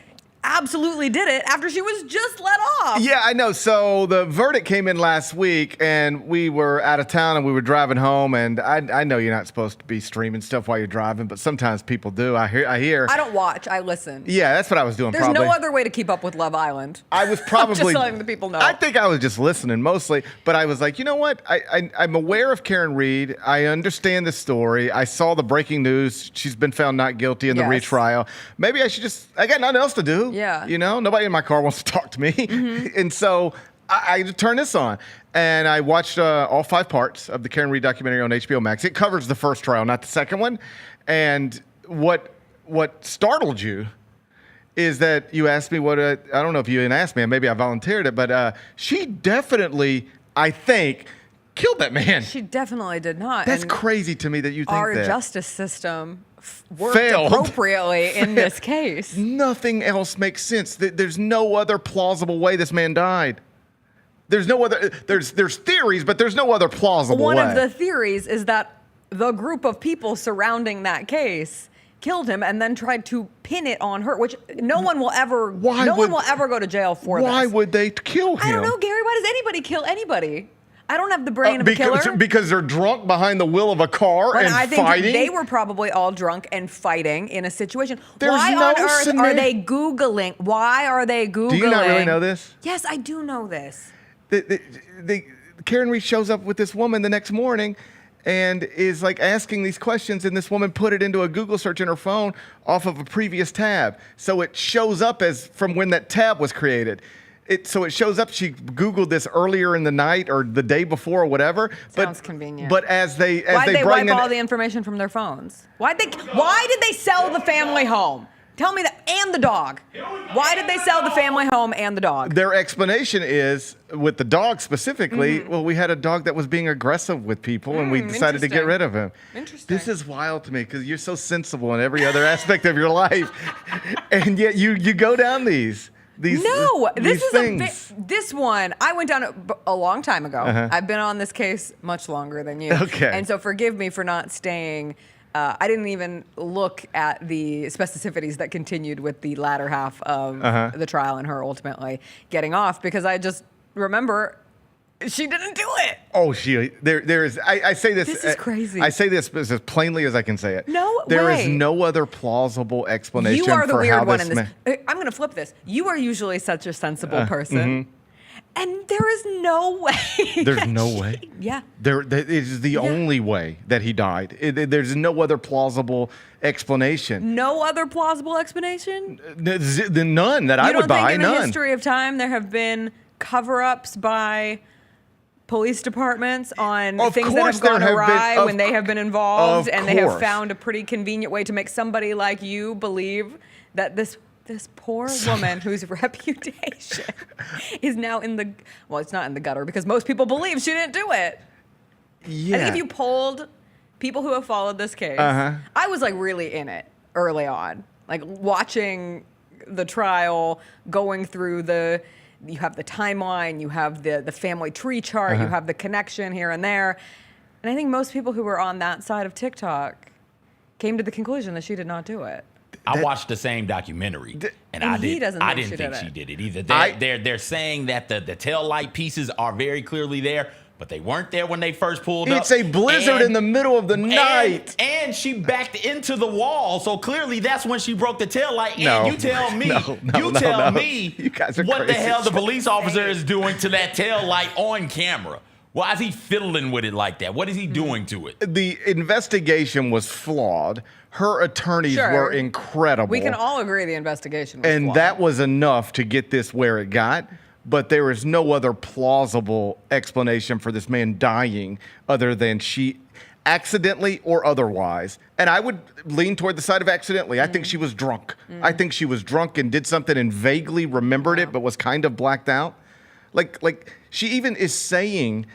absolutely did it after she was just let off. Yeah, I know. So the verdict came in last week, and we were out of town, and we were driving home. And I know you're not supposed to be streaming stuff while you're driving, but sometimes people do. I hear. I don't watch. I listen. Yeah, that's what I was doing. There's no other way to keep up with Love Island. I was probably just letting the people know. I think I was just listening mostly, but I was like, you know what? I'm aware of Karen Reed. I understand the story. I saw the breaking news. She's been found not guilty in the retrial. Maybe I should I got nothing else to do. Yeah. You know, nobody in my car wants to talk to me. Mm-hmm. And so I turned this on and I watched all 5 parts of the Karen Reed documentary on HBO Max. It covers the first trial, not the second one. And what startled you is that you asked me I don't know if you didn't ask me, maybe I volunteered it, but she definitely, I think, killed that man. She definitely did not. That's crazy to me that you think our that. Our justice system worked failed appropriately in this case. Nothing else makes sense. There's no other plausible way this man died. There's no other. There's theories, but there's no other plausible way. One of the theories is that the group of people surrounding that case killed him and then tried to pin it on her, which no one will ever. No one will ever go to jail for this. Why would they kill him? I don't know, Gary. Why does anybody kill anybody? I don't have the brain of a killer. Because they're drunk behind the wheel of a car and I think fighting? They were probably all drunk and fighting in a situation. There's Why no on earth are they Googling? Why are they Googling? Do you not really know this? Yes, I do know this. Karen Reed shows up with this woman the next morning and is like asking these questions, and this woman put it into a Google search in her phone off of a previous tab. So it shows up as from when that tab was created. So it shows up, she Googled this earlier in the night or the day before or whatever. Sounds convenient. But Why'd they wipe all the information from their phones? Why did they sell the family home? Tell me that. And the dog. Why did they sell the family home and the dog? Their explanation is, with the dog specifically, well, we had a dog that was being aggressive with people, and we decided to get rid of him. Interesting. This is wild to me because you're so sensible in every other aspect of your life, and yet you go down these things. This one, I went down a long time ago. I've been on this case much longer than you. Okay. And so forgive me for not staying. I didn't even look at the specificities that continued with the latter half of the trial and her ultimately getting off, because I just remember she didn't do it. Oh, there is. I say this. This is crazy. I say this as plainly as I can say it. No There way. is no other plausible explanation You are the for weird how one this in this. I'm going to flip this. You are usually such a sensible person. And there is no way. There's no way. Yeah. That is the only way that he died. There's no other plausible explanation. No other plausible explanation? None that I would buy. You don't think in the history of time there have been cover-ups by police departments on things that have gone awry when they have been involved, and they have found a pretty convenient way to make somebody like you believe that this poor woman whose reputation is now it's not in the gutter, because most people believe she didn't do it. Yeah. I think if you polled people who have followed this case, I was like really in it early on, like watching the trial, going through the you have the timeline, you have the family tree chart, you have the connection here and there. And I think most people who were on that side of TikTok came to the conclusion that she did not do it. I watched the same documentary, and I didn't think she did it either. They're saying that the tail light pieces are very clearly there, but they weren't there when they first pulled up. It's a blizzard in the middle of the night. And she backed into the wall, so clearly that's when she broke the tail light. No. And you tell me, You guys are what the crazy. hell the police officer is doing to that tail light on camera. Why is he fiddling with it like that? What is he doing to it? The investigation was flawed. Her attorneys were incredible. We can all agree the investigation was and flawed. that was enough to get this where it got. But there is no other plausible explanation for this man dying other than she accidentally or otherwise. And I would lean toward the side of accidentally. I think she was drunk. I think she was drunk and did something and vaguely remembered it, but was kind of blacked out. Like she even is saying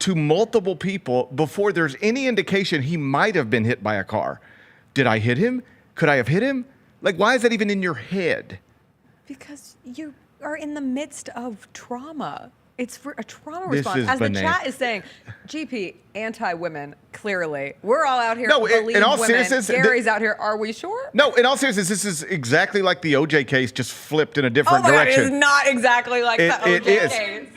to multiple people before there's any indication he might have been hit by a car. Did I hit him? Could I have hit him? Like, why is that even in your head? Because you are in the midst of trauma. It's for a trauma This response. is As bananas. the chat is saying, GP, anti-women, clearly. We're all out here No, to believe in all women. seriousness, Gary's out here, are we sure? No, in all seriousness, this is exactly like the OJ case, just flipped in a different Oh my direction. God, it is not exactly like the OJ It is. case.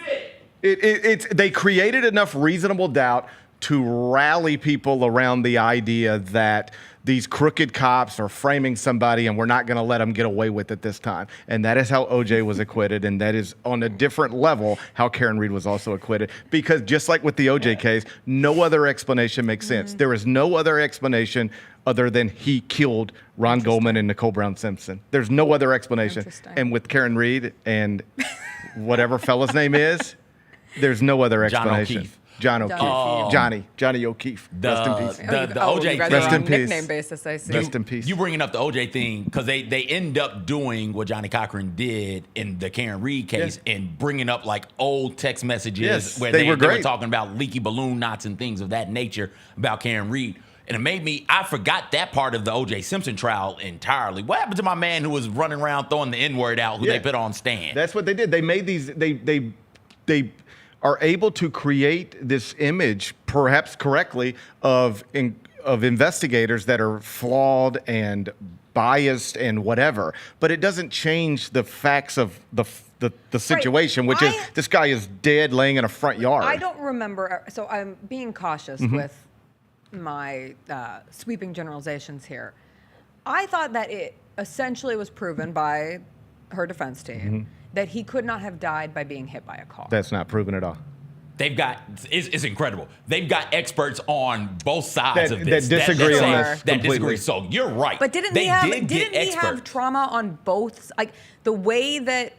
It's they created enough reasonable doubt to rally people around the idea that these crooked cops are framing somebody and we're not going to let them get away with it this time. And that is how OJ was acquitted. And that is on a different level how Karen Reed was also acquitted. Because just like with the OJ case, no other explanation makes sense. There is no other explanation other than he killed Ron Goldman and Nicole Brown Simpson. There's no other explanation. And with Karen Reed and whatever fella's name is, there's no other explanation. John O'Keefe. Oh. Johnny O'Keefe. Rest in peace. The OJ you guys thing. are on nickname basis, I see. Rest in peace. You bringing up the OJ thing because they end up doing what Johnny Cochran did in the Karen Reed case and bringing up like old text messages where they were talking about leaky balloon knots and things of that nature about Karen Reed. And it made me, I forgot that part of the O.J. Simpson trial entirely. What happened to my man who was running around throwing the N-word out, who they put on stand? That's what they did. They made these, they are able to create this image, perhaps correctly, of investigators that are flawed and biased and whatever. But it doesn't change the facts of the situation, which is this guy is dead laying in a front yard. I don't remember, so I'm being cautious with my sweeping generalizations here. I thought that it essentially was proven by her defense team that he could not have died by being hit by a car. That's not proven at all. They've got, it's incredible. They've got experts on both sides of this. That disagree on this That completely. disagree. So you're right. But didn't he have trauma on both? Like the way that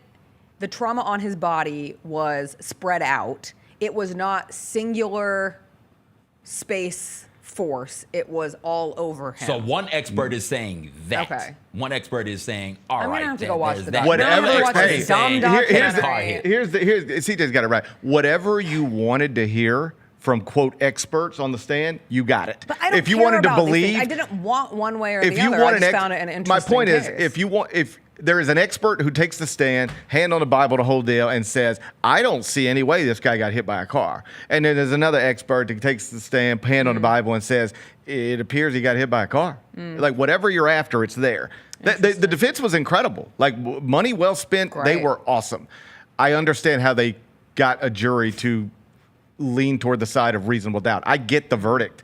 the trauma on his body was spread out, it was not singular space force. It was all over him. So one expert is saying that. Okay. One expert is saying, all I'm right. gonna have to go watch the Whatever. documentary. Here's CJ's got it right. Whatever you wanted to hear from quote experts on the stand, you got it. But I don't if you care wanted to about these believe, things. I didn't want one way or if the you other. want I just found it an interesting my point case. is, if there is an expert who takes the stand, hand on the Bible, the whole deal, and says, I don't see any way this guy got hit by a car. And then there's another expert that takes the stand, hand on the Bible, and says, it appears he got hit by a car. Like, whatever you're after, it's there. The defense was incredible. Like, money well spent. They were awesome. I understand how they got a jury to lean toward the side of reasonable doubt. I get the verdict.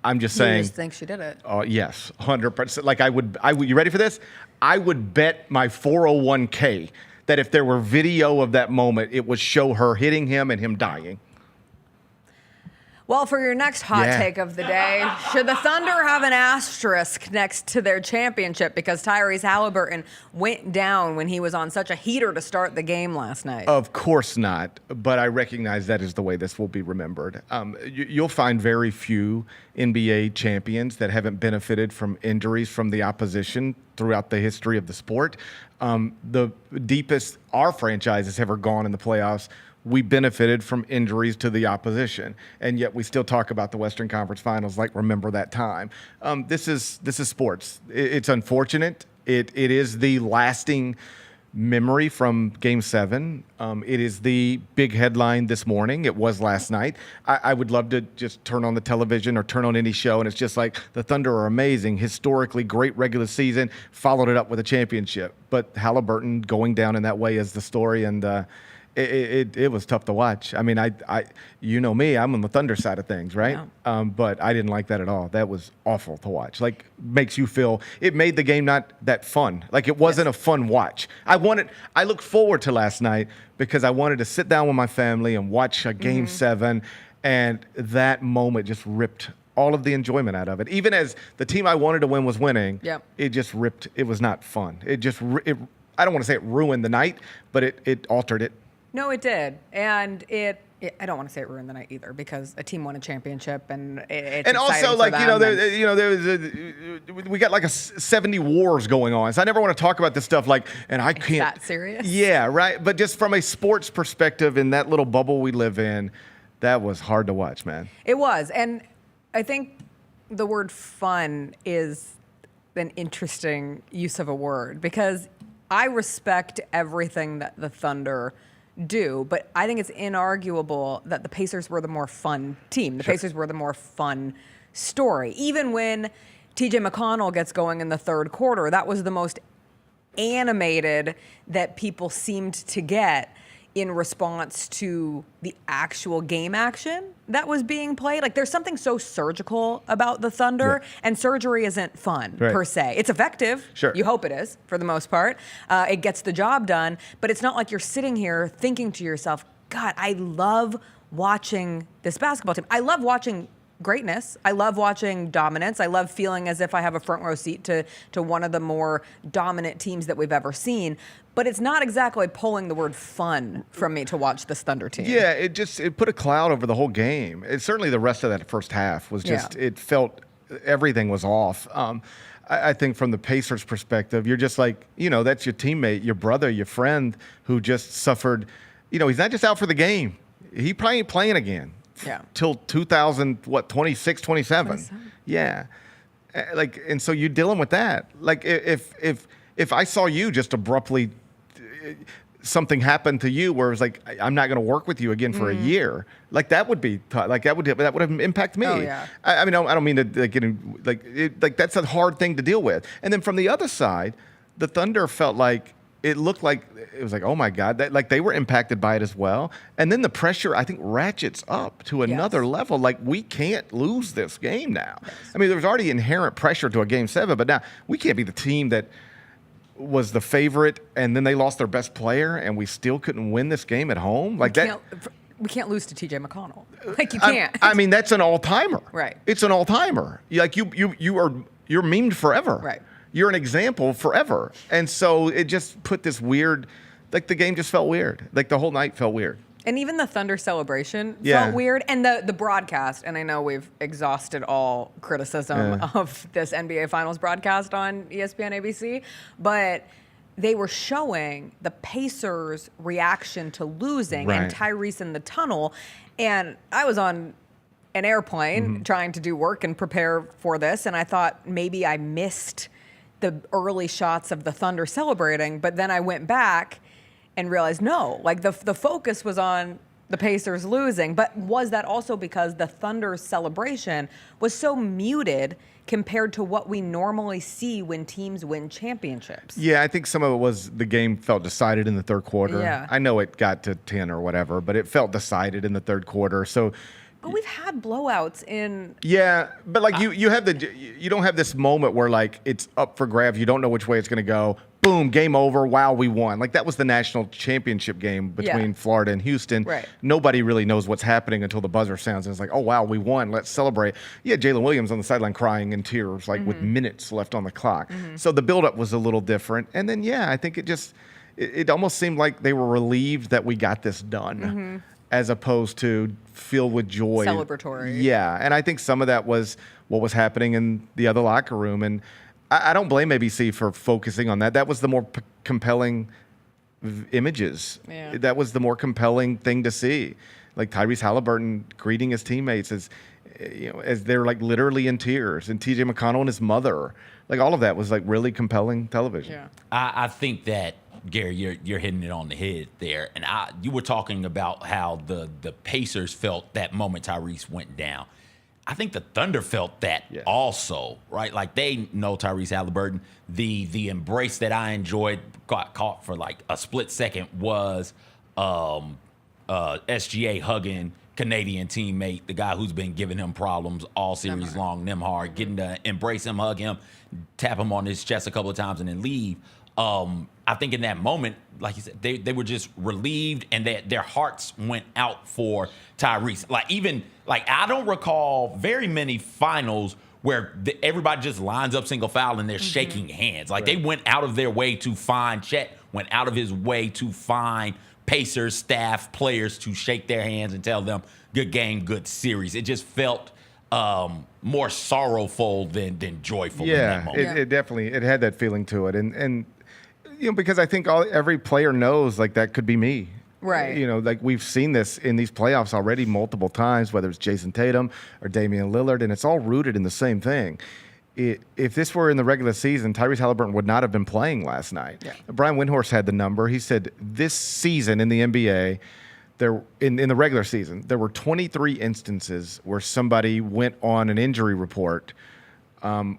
I'm just saying. You just think she did it. Yes, 100%. Like I would, you ready for this? I would bet my 401k that if there were video of that moment, it would show her hitting him and him dying. Well, for your next hot take of the day, should the Thunder have an asterisk next to their championship because Tyrese Haliburton went down when he was on such a heater to start the game last night? Of course not, but I recognize that is the way this will be remembered. You'll find very few NBA champions that haven't benefited from injuries from the opposition throughout the history of the sport. The deepest our franchise has ever gone in the playoffs, we benefited from injuries to the opposition, and yet we still talk about the Western Conference Finals like remember that time. This is sports. It's unfortunate. It is the lasting memory from Game 7. It is the big headline this morning. It was last night. I would love to just turn on the television or turn on any show, and it's just like the Thunder are amazing, historically great regular season, followed it up with a championship. But Haliburton going down in that way is the story, and it was tough to watch. I mean, you know me, I'm on the Thunder side of things, right? Yeah. But I didn't like that at all. That was awful to watch. Like, makes you feel, it made the game not that fun. Like, it wasn't a fun watch. I looked forward to last night because I wanted to sit down with my family and watch a Game 7, and that moment just ripped all of the enjoyment out of it. Even as the team I wanted to win was winning, it just ripped. It was not fun. I don't want to say it ruined the night, but it altered it. No, it did. And I don't want to say it ruined the night either, because a team won a championship, and it's and exciting also, for like, them. we got like 70 wars going on. So I never want to talk about this stuff like, and I can't. That serious? Yeah, right. But just from a sports perspective, in that little bubble we live in, that was hard to watch, man. It was. And I think the word fun is an interesting use of a word, because I respect everything that the Thunder do, but I think it's inarguable that the Pacers were the more fun team. The Pacers were the more fun story. Even when TJ McConnell gets going in the third quarter, that was the most animated that people seemed to get in response to the actual game action that was being played. Like, there's something so surgical about the Thunder, and surgery isn't fun per se. It's effective. Sure. You hope it is, for the most part. It gets the job done, but it's not like you're sitting here thinking to yourself, God, I love watching this basketball team. I love watching greatness. I love watching dominance. I love feeling as if I have a front row seat to one of the more dominant teams that we've ever seen. But it's not exactly pulling the word fun from me to watch this Thunder team. Yeah, it put a cloud over the whole game. Certainly the rest of that first half was just, it felt everything was off. I think from the Pacers' perspective, you're just like, that's your teammate, your brother, your friend who just suffered. He's not just out for the game. He probably ain't playing again. Yeah. Till 26, 27. Yeah. And so you're dealing with that. Like, if I saw you just abruptly, something happened to you where it was like, I'm not going to work with you again for a year. Like, that would be like that would have impacted me. Oh, yeah. I mean, I don't mean to get in, like that's a hard thing to deal with. And then from the other side, the Thunder felt like it looked like it was like, oh my God, that like they were impacted by it as well. And then the pressure, I think, ratchets up to another level. Like, we can't lose this game now. I mean, there was already inherent pressure to a Game 7, but now we can't be the team that was the favorite and then they lost their best player and we still couldn't win this game at home. Like that. We can't lose to TJ McConnell. Like, you can't. I mean, that's an all-timer. Right. It's an all-timer. You're memed forever. Right. You're an example forever. And so it just put this weird, like, the game just felt weird. Like, the whole night felt weird. And even the Thunder celebration felt weird. And the broadcast, and I know we've exhausted all criticism of this NBA Finals broadcast on ESPN ABC, but they were showing the Pacers' reaction to losing and Tyrese in the tunnel. And I was on an airplane trying to do work and prepare for this, and I thought maybe I missed the early shots of the Thunder celebrating, but then I went back and realized, no, like the focus was on the Pacers losing. But was that also because the Thunder's celebration was so muted compared to what we normally see when teams win championships? Yeah, I think some of it was the game felt decided in the third quarter. Yeah. I know it got to 10 or whatever, but it felt decided in the third quarter. So But we've had blowouts in. Yeah, but like you don't have this moment where like it's up for grabs. You don't know which way it's going to go. Boom, game over. Wow, we won. Like that was the national championship game between Florida and Houston. Right. Nobody really knows what's happening until the buzzer sounds and it's like, oh wow, we won. Let's celebrate. Yeah, Jalen Williams on the sideline crying in tears, like with minutes left on the clock. So the buildup was a little different. And then I think it almost seemed like they were relieved that we got this done. As opposed to filled with joy. Celebratory. Yeah, and I think some of that was what was happening in the other locker room. And I don't blame ABC for focusing on that. That was the more compelling images. Yeah. That was the more compelling thing to see. Like Tyrese Haliburton greeting his teammates as they're like literally in tears. And TJ McConnell and his mother. Like all of that was like really compelling television. Yeah. I think that Gary, you're hitting it on the head there. And you were talking about how the Pacers felt that moment Tyrese went down. I think the Thunder felt that also, right? Like they know Tyrese Haliburton. The embrace that I enjoyed, got caught for like a split second, was SGA hugging Canadian teammate, the guy who's been giving him problems all series long, Nembhard, getting to embrace him, hug him, tap him on his chest a couple of times, and then leave. I think in that moment, like you said, they were just relieved, and their hearts went out for Tyrese. I don't recall very many finals where everybody just lines up single foul and they're shaking hands. Like they went out of their way to find Chet, went out of his way to find Pacers staff, players to shake their hands and tell them good game, good series. It just felt more sorrowful than joyful in that moment. It definitely had that feeling to it, and because I think every player knows like that could be me. Right. Like we've seen this in these playoffs already multiple times, whether it's Jason Tatum or Damian Lillard, and it's all rooted in the same thing. If this were in the regular season, Tyrese Haliburton would not have been playing last night. Yeah. Brian Windhorst had the number. He said this season in the NBA, in the regular season, there were 23 instances where somebody went on an injury report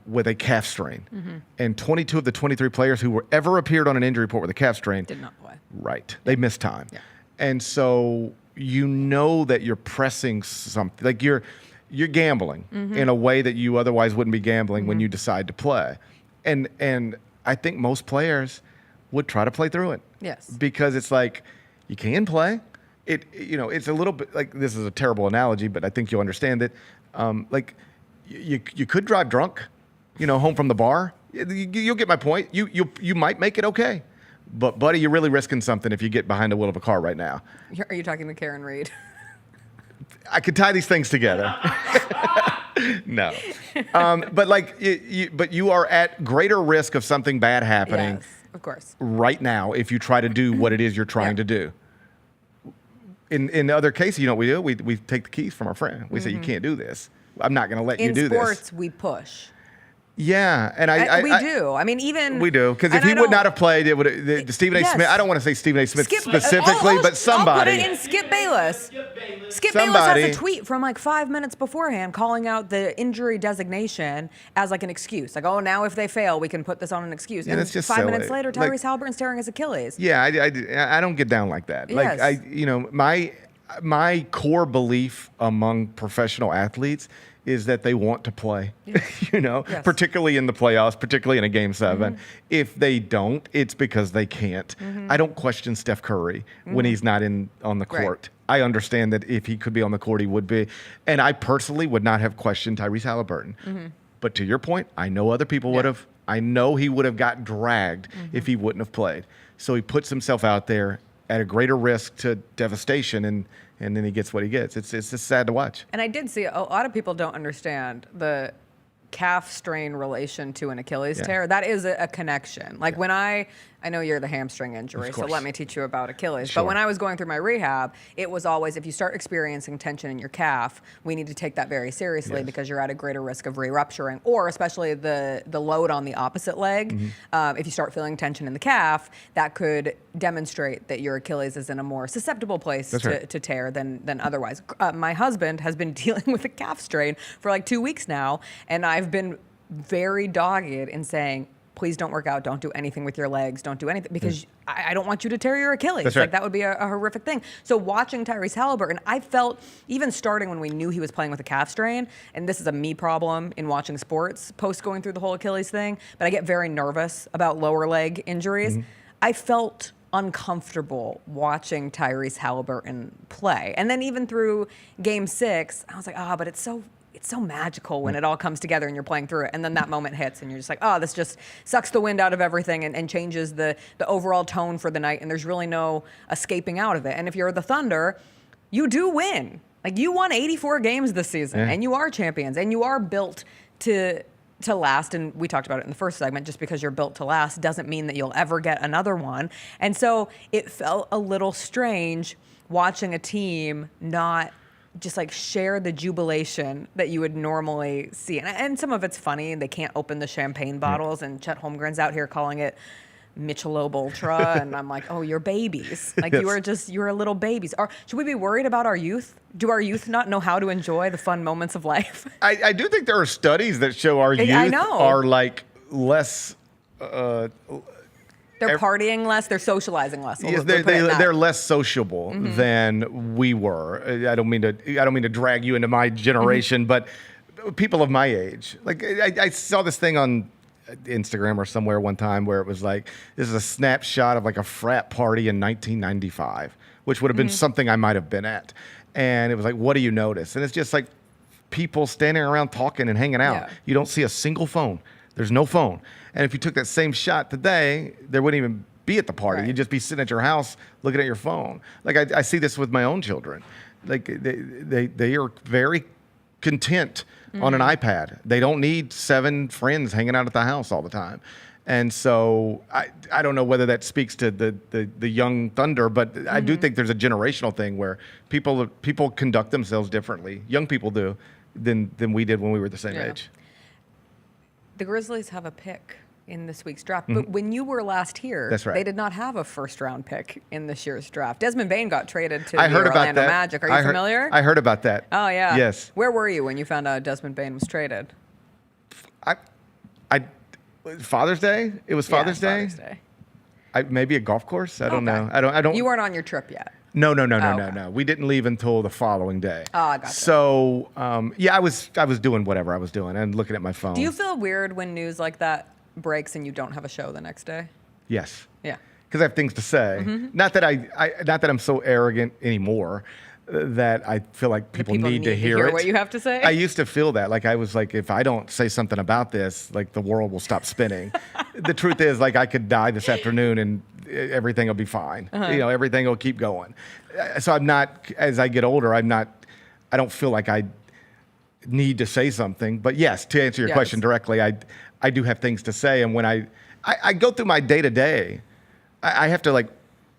with a calf strain. Mm-hmm. And 22 of the 23 players who ever appeared on an injury report with a calf strain did not play. Right. They missed time. Yeah. And so that you're pressing something. Like you're gambling in a way that you otherwise wouldn't be gambling when you decide to play. And I think most players would try to play through it. Yes. Because it's like you can play. It's a little bit like, this is a terrible analogy, but I think you'll understand it. You could drive drunk, home from the bar. You'll get my point. You might make it okay. But, buddy, you're really risking something if you get behind the wheel of a car right now. Are you talking to Karen Reed? I could tie these things together. No. But you are at greater risk of something bad happening. Yes, of course. Right now if you try to do what it is you're trying to do. In other cases, what we do? We take the keys from our friend. We say, you can't do this. I'm not going to let you do this. In sports, we push. Yeah, and we do. I mean, even we do, because if he would not have played, it would Stephen A. Smith. I don't want to say Stephen A. Smith specifically, but somebody. I'll put it in Skip Bayless. Skip Bayless has a tweet from like 5 minutes beforehand calling out the injury designation as like an excuse. Like, oh, now if they fail, we can put this on an excuse. Yeah, and that's just 5 silly. minutes later, Tyrese Haliburton's tearing his Achilles. Yeah, I don't get down like that. Yes. Like my core belief among professional athletes is that they want to play, yes. Particularly in the playoffs, particularly in a Game 7. Mm-hmm. If they don't, it's because they can't. Mm-hmm. I don't question Steph Curry when he's not on the court. Right. I understand that if he could be on the court, he would be. And I personally would not have questioned Tyrese Haliburton. Mm-hmm. But to your point, I know other people would have. I know he would have got dragged if he wouldn't have played. So he puts himself out there at a greater risk to devastation, and then he gets what he gets. It's just sad to watch. And I did see a lot of people don't understand the calf strain relation to an Achilles tear. That is a connection. Like when I know you're the hamstring injury, so let me teach you about Achilles. Sure. But when I was going through my rehab, it was always, if you start experiencing tension in your calf, we need to take that very seriously because you're at a greater risk of re-rupturing, or especially the load on the opposite leg. If you start feeling tension in the calf, that could demonstrate that your Achilles is in a more susceptible place to tear than otherwise. My husband has been dealing with a calf strain for like 2 weeks now, and I've been very dogged in saying, please don't work out. Don't do anything with your legs. Don't do anything, because I don't want you to tear your Achilles. That's right. Like that would be a horrific thing. So watching Tyrese Haliburton, I felt, even starting when we knew he was playing with a calf strain, and this is a me problem in watching sports post going through the whole Achilles thing, but I get very nervous about lower leg injuries. I felt uncomfortable watching Tyrese Haliburton play. And then even through Game 6, I was like, but it's so magical when it all comes together and you're playing through it. And then that moment hits and you're just like, this just sucks the wind out of everything and changes the overall tone for the night. And there's really no escaping out of it. And if you're the Thunder, you do win. Like you won 84 games this season and you are champions and you are built to last. And we talked about it in the first segment. Just because you're built to last doesn't mean that you'll ever get another one. And so it felt a little strange watching a team not just like share the jubilation that you would normally see. And some of it's funny, and they can't open the champagne bottles, and Chet Holmgren's out here calling it Michelob Ultra, and I'm like, oh, you're babies. Like you're little babies. Should we be worried about our youth? Do our youth not know how to enjoy the fun moments of life? I do think there are studies that show our youth are like less. They're partying less. They're socializing less. Yes, they're less sociable than we were. I don't mean to drag you into my generation, but people of my age. Like I saw this thing on Instagram or somewhere one time where it was like, this is a snapshot of like a frat party in 1995, which would have been something I might have been at. And it was like, what do you notice? And it's just like people standing around talking and hanging out. Yeah. You don't see a single phone. There's no phone. And if you took that same shot today, there wouldn't even be at the party. Right. You'd just be sitting at your house looking at your phone. Like I see this with my own children. Like they are very content on an iPad. They don't need 7 friends hanging out at the house all the time. And so I don't know whether that speaks to the young Thunder, but I do think there's a generational thing where people conduct themselves differently. Young people do than we did when we were the same age. The Grizzlies have a pick in this week's draft, but when you were last here, that's right, they did not have a first-round pick in this year's draft. Desmond Bane got traded to the Orlando Magic. Are you familiar? I heard about that. Oh, yeah. Yes. Where were you when you found out Desmond Bane was traded? Father's Day? It was Father's Day? Father's Day. Maybe a golf course? I don't know. I don't. You weren't on your trip yet. No. We didn't leave until the following day. Oh, I gotcha. So, I was doing whatever I was doing and looking at my phone. Do you feel weird when news like that breaks and you don't have a show the next day? Yes. Yeah. Because I have things to say. Not that not that I'm so arrogant anymore that I feel like people need to hear it. What you have to say. I used to feel that. Like I was like, if I don't say something about this, like the world will stop spinning. The truth is, like I could die this afternoon and everything will be fine. Everything will keep going. So I'm not. As I get older, I don't feel like I need to say something. But yes, to answer your question directly, I do have things to say. And when I go through my day to day, I have to like.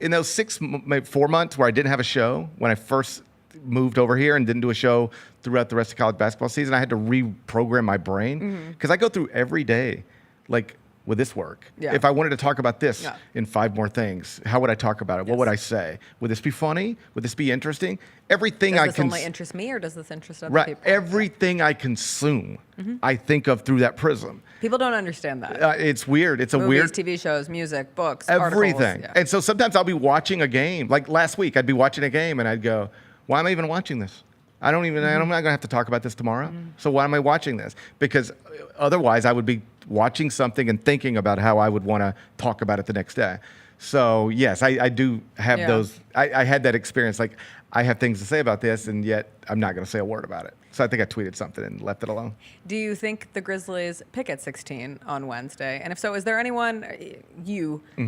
In those 4 months where I didn't have a show, when I first moved over here and didn't do a show throughout the rest of college basketball season, I had to reprogram my brain because I go through every day, like with this work. Yeah. If I wanted to talk about this in 5 more things, how would I talk about it? Yes. What would I say? Would this be funny? Would this be interesting? Everything does this only interest me or does this interest other people? Everything I consume, I think of through that prism. People don't understand that. It's weird. It's Movies, a weird. TV shows, music, books, everything. Articles. Yeah. And so sometimes I'll be watching a game. Like last week, I'd be watching a game and I'd go, why am I even watching this? I'm not going to have to talk about this tomorrow. So why am I watching this? Because otherwise I would be watching something and thinking about how I would want to talk about it the next day. So yes, I do have those. I had that experience. Like I have things to say about this, and yet I'm not going to say a word about it. So I think I tweeted something and left it alone. Do you think the Grizzlies pick at 16 on Wednesday? And if so, is there anyone,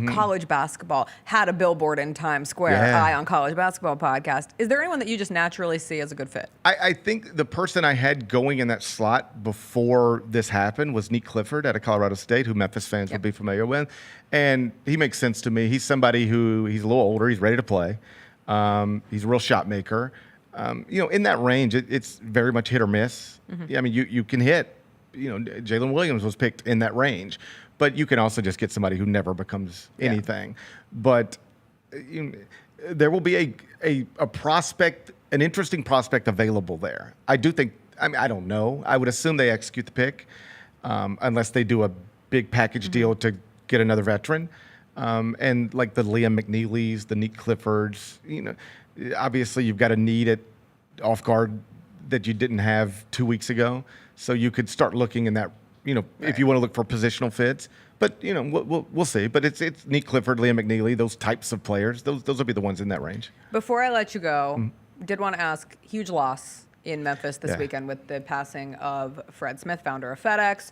college basketball, had a billboard in Times Square, Eye on College Basketball podcast. Is there anyone that you just naturally see as a good fit? I think the person I had going in that slot before this happened was Nick Clifford out of Colorado State, who Memphis fans would be familiar with. And he makes sense to me. He's somebody who, he's a little older, he's ready to play. He's a real shot maker. In that range, it's very much hit or miss. I mean, you can hit. Jalen Williams was picked in that range, but you can also just get somebody who never becomes anything. But there will be a prospect, an interesting prospect available there. I do think. I mean, I don't know. I would assume they execute the pick, unless they do a big package deal to get another veteran. And like the Liam McNeelys, the Nick Cliffords, obviously you've got a need at off guard that you didn't have 2 weeks ago. So you could start looking in that, if you want to look for positional fits. But we'll see. But it's Nick Clifford, Liam McNeely, those types of players. Those will be the ones in that range. Before I let you go, did want to ask, huge loss in Memphis this weekend with the passing of Fred Smith, founder of FedEx,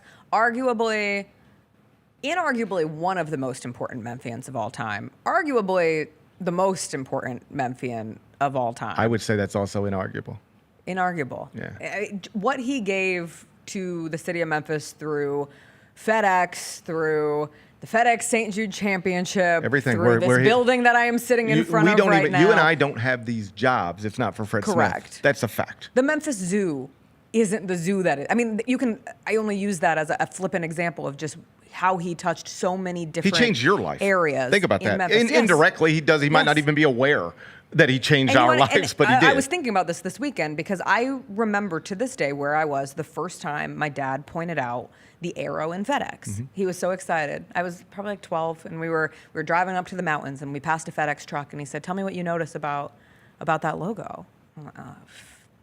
inarguably one of the most important Memphians of all time, arguably the most important Memphian of all time. I would say that's also inarguable. Inarguable. Yeah. What he gave to the city of Memphis through FedEx, through the FedEx St. Jude Championship, everything. Through this building that I am sitting in front of right now. You and I don't have these jobs. It's not for Fred Smith. That's a fact. The Memphis Zoo isn't the zoo that is. I mean, I only use that as a flippant example of just how he touched so many He different changed your life. areas. Think about in that. Memphis. Yes. Indirectly, he does. He might not even be aware that he changed And you our know what? lives, And but he did. I was thinking about this weekend because I remember to this day where I was the first time my dad pointed out the arrow in FedEx. Mm-hmm. He was so excited. I was probably like 12, and we were driving up to the mountains, and we passed a FedEx truck, and he said, "Tell me what you notice about that logo." I'm like,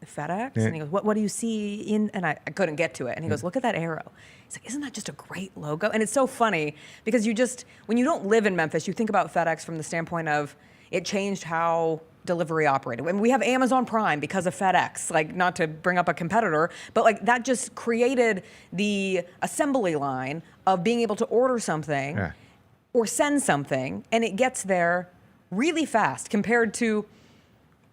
FedEx? Yeah. And he goes, what do you see in, and I couldn't get to it. And he goes, look at that arrow. He's like, isn't that just a great logo? And it's so funny because when you don't live in Memphis, you think about FedEx from the standpoint of it changed how delivery operated. I mean, we have Amazon Prime because of FedEx, like not to bring up a competitor, but like that just created the assembly line of being able to order something or send something, and it gets there really fast compared to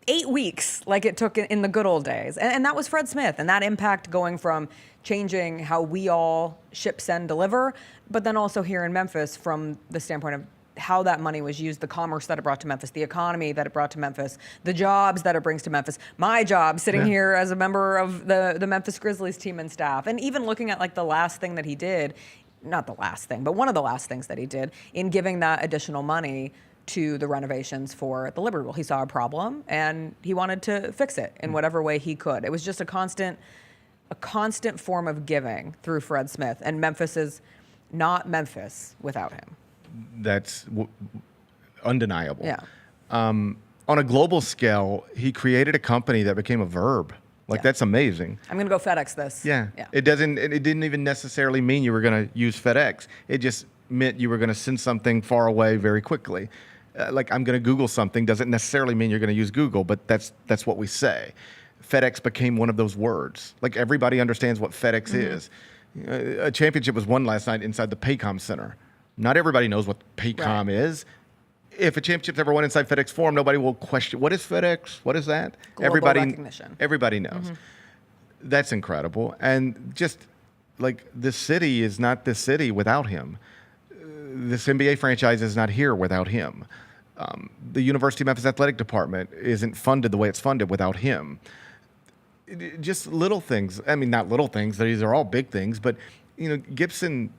8 weeks like it took in the good old days. And that was Fred Smith, and that impact going from changing how we all ship, send, deliver, but then also here in Memphis from the standpoint of how that money was used, the commerce that it brought to Memphis, the economy that it brought to Memphis, the jobs that it brings to Memphis, my job sitting here as a member of the Memphis Grizzlies team and staff. And even looking at like the last thing that he did, not the last thing, but one of the last things that he did in giving that additional money to the renovations for the Liberty Bowl. He saw a problem and he wanted to fix it in whatever way he could. It was just a constant form of giving through Fred Smith, and Memphis is not Memphis without him. That's undeniable. Yeah. On a global scale, he created a company that became a verb. Like that's amazing. I'm gonna go FedEx this. Yeah. It didn't even necessarily mean you were gonna use FedEx. It just meant you were gonna send something far away very quickly. Like I'm gonna Google something doesn't necessarily mean you're gonna use Google, but that's what we say. FedEx became one of those words. Like everybody understands what FedEx is. A championship was won last night inside the Paycom Center. Not everybody knows what Paycom is. If a championship's ever won inside FedEx Forum, nobody will question, what is FedEx? What is that? Global recognition. Everybody knows. That's incredible. And just like this city is not this city without him. This NBA franchise is not here without him. The University of Memphis Athletic Department isn't funded the way it's funded without him. Just little things. I mean, not little things. These are all big things. But, you know, Gibson,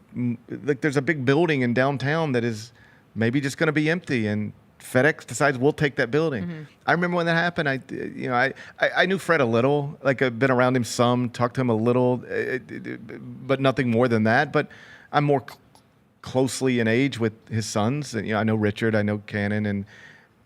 like there's a big building in downtown that is maybe just going to be empty, and FedEx decides we'll take that building. I remember when that happened. I knew Fred a little. Like I've been around him some, talked to him a little, but nothing more than that. But I'm more closely in age with his sons. And, you know, I know Richard, I know Cannon,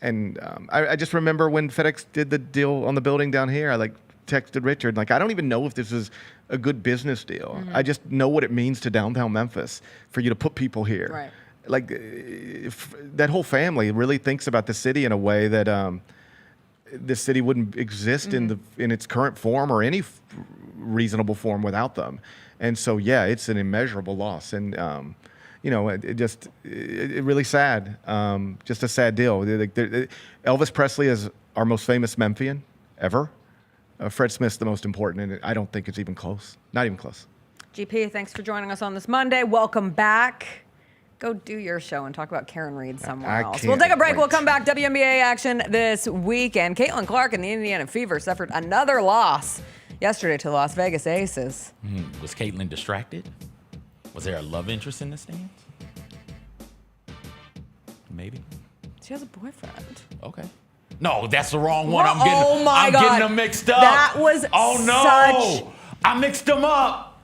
and I just remember when FedEx did the deal on the building down here. I like texted Richard, like, I don't even know if this is a good business deal. I just know what it means to downtown Memphis for you to put people here. Right. Like that whole family really thinks about the city in a way that this city wouldn't exist in its current form or any reasonable form without them. And so, yeah, it's an immeasurable loss. And, you know, it really sad. Just a sad deal. Elvis Presley is our most famous Memphian ever. Fred Smith's the most important, and I don't think it's even close. Not even close. GP, thanks for joining us on this Monday. Welcome back. Go do your show and talk about Karen Reed somewhere else. We'll take a break. We'll come back. WNBA action this weekend. Caitlin Clark and the Indiana Fever suffered another loss yesterday to the Las Vegas Aces. Was Caitlin distracted? Was there a love interest in the stands? Maybe. She has a boyfriend. Okay. No, that's the wrong one. I'm God. getting them mixed up. That was I mixed them up.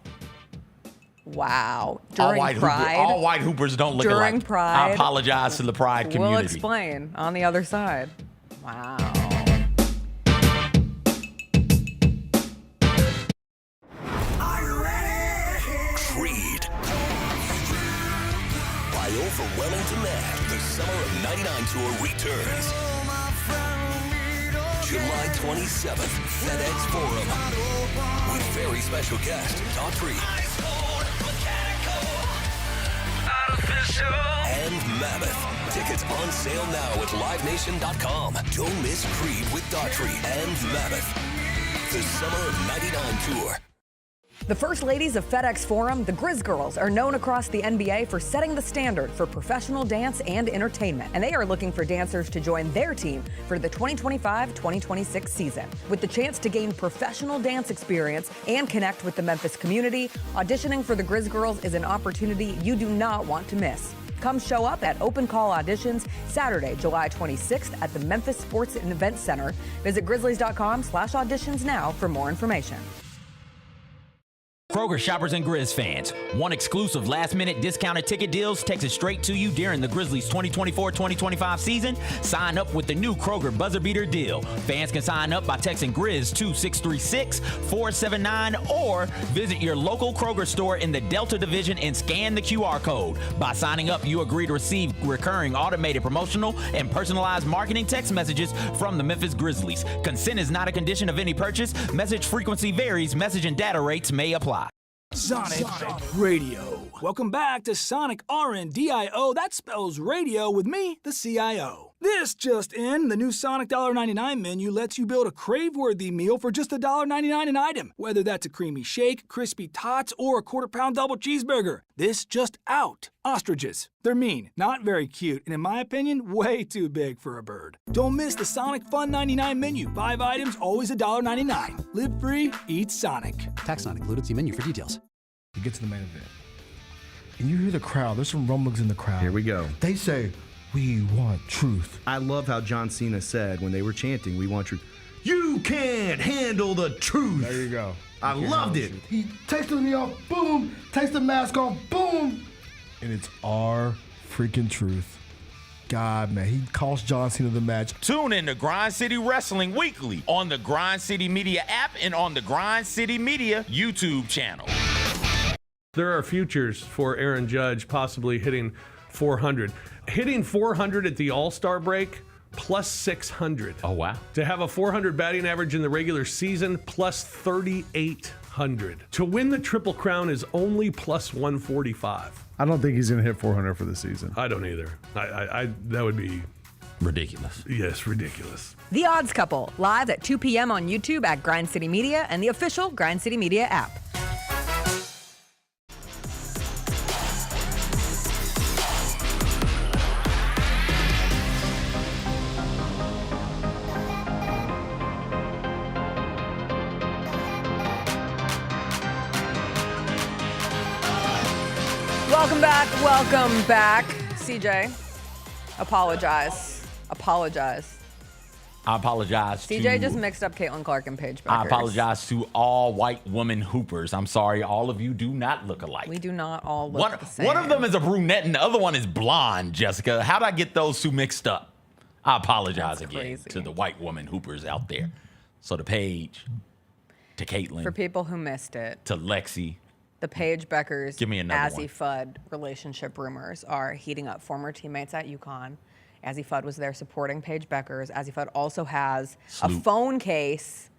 Wow. During Pride. All white hoopers don't look During alike. Pride. I apologize to the Pride community. We'll explain on the other side. Wow. Creed. By overwhelming demand, the Summer of '99 tour returns. July 27th, FedEx Forum. With very special guest, Daughtry. And Mammoth. Tickets on sale now at LiveNation.com. Don't miss Creed with Daughtry and Mammoth. The Summer of '99 tour. The First Ladies of FedEx Forum, the Grizz Girls, are known across the NBA for setting the standard for professional dance and entertainment, and they are looking for dancers to join their team for the 2025-2026 season. With the chance to gain professional dance experience and connect with the Memphis community, auditioning for the Grizz Girls is an opportunity you do not want to miss. Come show up at Open Call Auditions Saturday, July 26th at the Memphis Sports and Events Center. Visit grizzlies.com/auditions now for more information. Kroger shoppers and Grizz fans, one exclusive last-minute discounted ticket deals texted straight to you during the Grizzlies 2024-2025 season. Sign up with the new Kroger Buzzer Beater deal. Fans can sign up by texting Grizz to 636-479 or visit your local Kroger store in the Delta Division and scan the QR code. By signing up, you agree to receive recurring automated promotional and personalized marketing text messages from the Memphis Grizzlies. Consent is not a condition of any purchase. Message frequency varies. Message and data rates may apply. Sonic Radio. Welcome back to Sonic RNDIO. That spells radio with me, the CIO. This just in, the new Sonic $1.99 menu lets you build a crave-worthy meal for just $1.99 an item, whether that's a creamy shake, crispy tots, or a quarter-pound double cheeseburger. This just out. Ostriches. They're mean, not very cute, and in my opinion, way too big for a bird. Don't miss the Sonic Fun 99 menu. 5 items, always $1.99. Live free, eat Sonic. Tax not included. See menu for details. You get to the main event, and you hear the crowd. There's some rumblings in the crowd. Here we go. They say, "We want truth." I love how John Cena said when they were chanting, "We want truth." You can't handle the truth. There you go. I loved it. He takes me off, boom. Takes the mask off, boom. And it's our freaking truth. God, man, he cost John Cena the match. Tune in to Grind City Wrestling weekly on the Grind City Media app and on the Grind City Media YouTube channel. There are futures for Aaron Judge possibly hitting 400. Hitting 400 at the All-Star break, plus 600. Oh, wow. To have a 400 batting average in the regular season, plus 3,800. To win the Triple Crown is only plus 145. I don't think he's going to hit 400 for the season. I don't either. I that would be ridiculous. Yes, ridiculous. The Odds Couple, live at 2 p.m. on YouTube at Grind City Media and the official Grind City Media app. Welcome back. CJ, apologize. I apologize. CJ just mixed up Caitlin Clark and Paige Beckers. I apologize to all white woman hoopers. I'm sorry, all of you do not look alike. We do not all look the same. One of them is a brunette and the other one is blonde, Jessica. How did I get those two mixed up? I apologize again to the white woman hoopers out there. So to Paige, to Caitlin. For people who missed it. To Lexi. The Paige Beckers, Give me another Azzy Fudd relationship rumors are heating up. Former teammates at UConn. Azzy Fudd was there supporting Paige Beckers. Azzy Fudd also has a phone case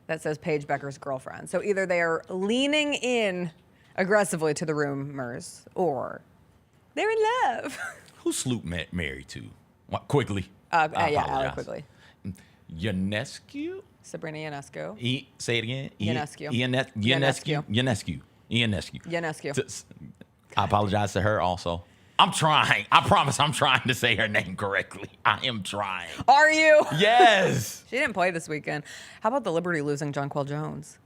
that says Paige Beckers' girlfriend. So either they are leaning in aggressively to the rumors or they're in love. Who's Sloop married to? What, Quickly? Alec Quigley. Ionescu? Sabrina Ionescu. Say it again. Ionescu. Ionescu. I apologize to her also. I'm trying. I promise I'm trying to say her name correctly. I am trying. Are you? Yes. She didn't play this weekend. How about the Liberty losing Jonquel Jones?